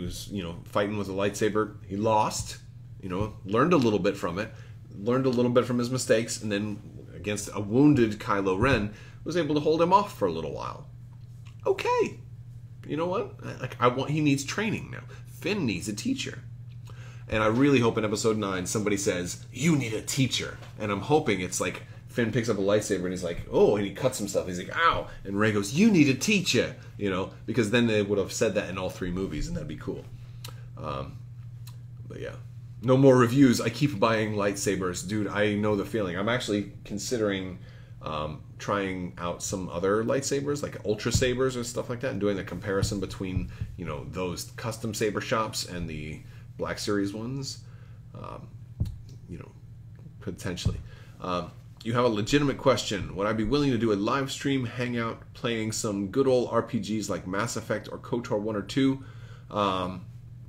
was, fighting with a lightsaber. He lost, learned a little bit from it, learned a little bit from his mistakes, and then against a wounded Kylo Ren was able to hold him off for a little while. Okay. You know what? He needs training now. Finn needs a teacher. And I really hope in Episode 9 somebody says, you need a teacher. And I'm hoping it's like Finn picks up a lightsaber and he's like, oh, and he cuts himself. He's like, ow. And Rey goes, you need a teacher. Because then they would have said that in all 3 movies, and that'd be cool. But yeah. No more reviews. I keep buying lightsabers. Dude, I know the feeling. I'm actually considering trying out some other lightsabers, like Ultra Sabers or stuff like that, and doing a comparison between, those custom saber shops and the Black Series ones, potentially. You have a legitimate question. Would I be willing to do a live stream hangout playing some good old RPGs like Mass Effect or KOTOR 1 or 2?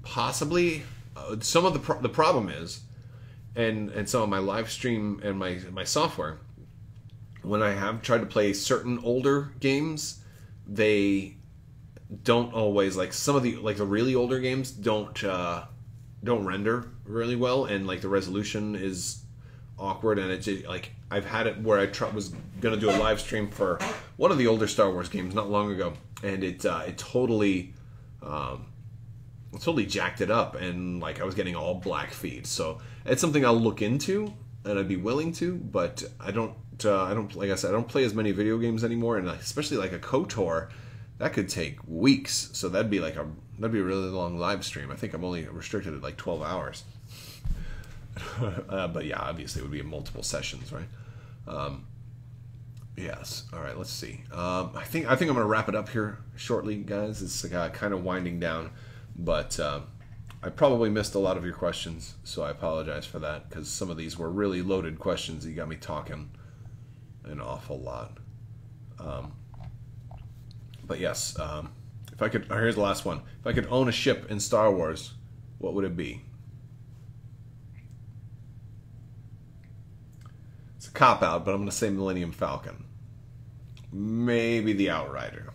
Possibly. Some of the problem is, and some of my live stream and my software, when I have tried to play certain older games, they don't always, like some of the really older games don't render really well, and like the resolution is awkward, and it's like I've had it where I was gonna do a live stream for one of the older Star Wars games not long ago, and it totally jacked it up, and like I was getting all black feed. So it's something I'll look into. and I'd be willing to, but I don't. Like I said, I don't play as many video games anymore, and especially like a KOTOR, that could take weeks. So that'd be a really long live stream. I think I'm only restricted at like 12 hours. But yeah, obviously it would be multiple sessions, right? Yes. All right. Let's see. I think I'm gonna wrap it up here shortly, guys. It's kind of winding down, but I probably missed a lot of your questions, so I apologize for that, because some of these were really loaded questions. You got me talking an awful lot. But yes, if I could, here's the last one. If I could own a ship in Star Wars, what would it be? It's a cop-out, but I'm going to say Millennium Falcon. Maybe the Outrider.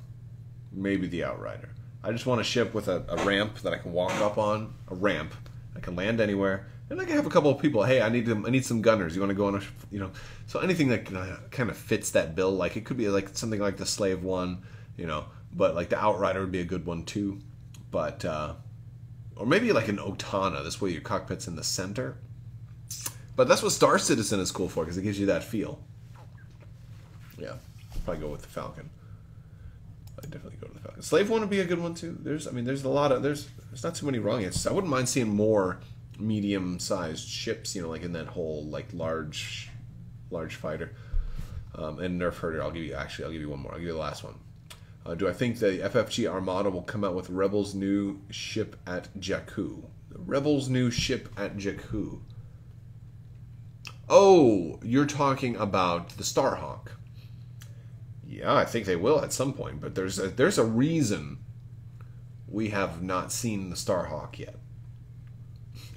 Maybe the Outrider. I just want a ship with a ramp that I can walk up on. A ramp. I can land anywhere. And I can have a couple of people. Hey, I need some gunners. You want to go on a, so anything that kind of fits that bill. Like it could be like something like the Slave One, but like the Outrider would be a good one too. But or maybe like an Otana. This way your cockpit's in the center. But that's what Star Citizen is cool for, because it gives you that feel. Yeah, I'll probably go with the Falcon. I'd definitely go to the Falcon. Slave One would be a good one too. There's a lot of there's not too many wrong answers. I wouldn't mind seeing more medium-sized ships, like in that whole like large fighter. And Nerf Herder, I'll give you one more. I'll give you the last one. Do I think the FFG Armada will come out with Rebels' new ship at Jakku? The Rebels' new ship at Jakku. Oh, you're talking about the Starhawk. Yeah, I think they will at some point, but there's a reason we have not seen the Starhawk yet.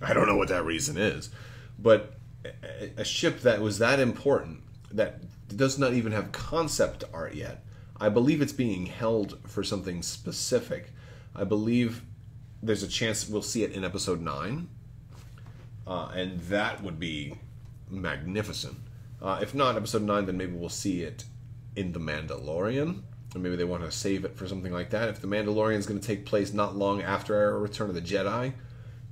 I don't know what that reason is, but a ship that was that important, that does not even have concept art yet, I believe it's being held for something specific. I believe there's a chance we'll see it in episode 9, and that would be magnificent. If not episode 9, then maybe we'll see it in The Mandalorian, and maybe they want to save it for something like that. If The Mandalorian is going to take place not long after Return of the Jedi,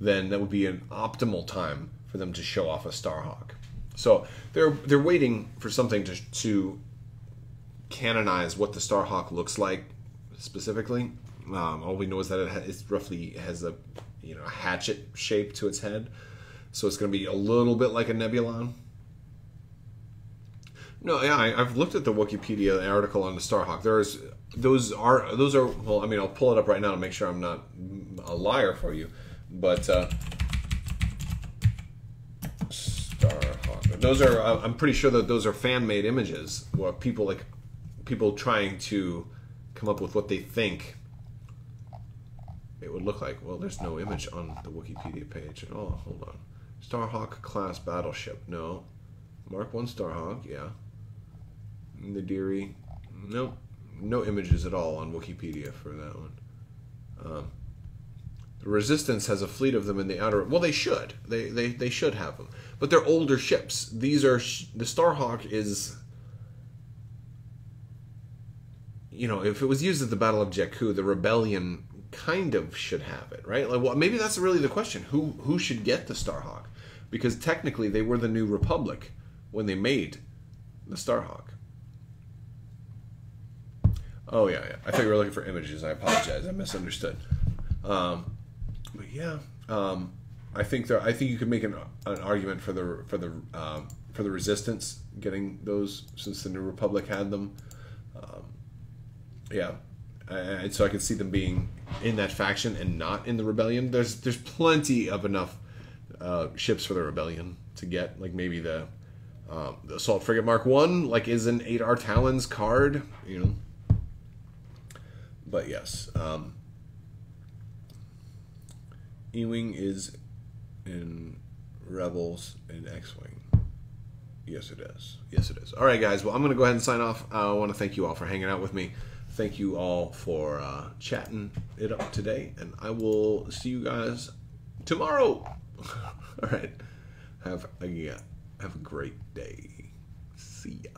then that would be an optimal time for them to show off a Starhawk. So they're waiting for something to canonize what the Starhawk looks like specifically. All we know is that it roughly has a hatchet shape to its head, so it's going to be a little bit like a Nebulon. No, yeah, I've looked at the Wikipedia article on the Starhawk. Those are well, I mean, I'll pull it up right now to make sure I'm not a liar for you. But Starhawk. Those are. I'm pretty sure that those are fan-made images, where people trying to come up with what they think it would look like. Well, there's no image on the Wikipedia page at all. Hold on. Starhawk class battleship. No. Mark 1 Starhawk. Yeah. Nadiri. Nope. No images at all on Wikipedia for that one. The Resistance has a fleet of them in the outer... Well, they should. They should have them. But they're older ships. These are... The Starhawk is... if it was used at the Battle of Jakku, the Rebellion kind of should have it, right? Like, well, maybe that's really the question. Who should get the Starhawk? Because technically they were the New Republic when they made the Starhawk. Oh, yeah. I thought you were looking for images. I apologize. I misunderstood. But yeah, I think you could make an argument for the Resistance getting those, since the New Republic had them. Yeah, and so I could see them being in that faction and not in the Rebellion. There's plenty of enough ships for the Rebellion to get, like maybe the Assault Frigate Mark 1, like is an 8R Talons card, But yes, E-Wing is in Rebels and X-Wing. Yes, it is. Yes, it is. All right, guys. Well, I'm going to go ahead and sign off. I want to thank you all for hanging out with me. Thank you all for chatting it up today, and I will see you guys tomorrow. All right. Have a great day. See ya.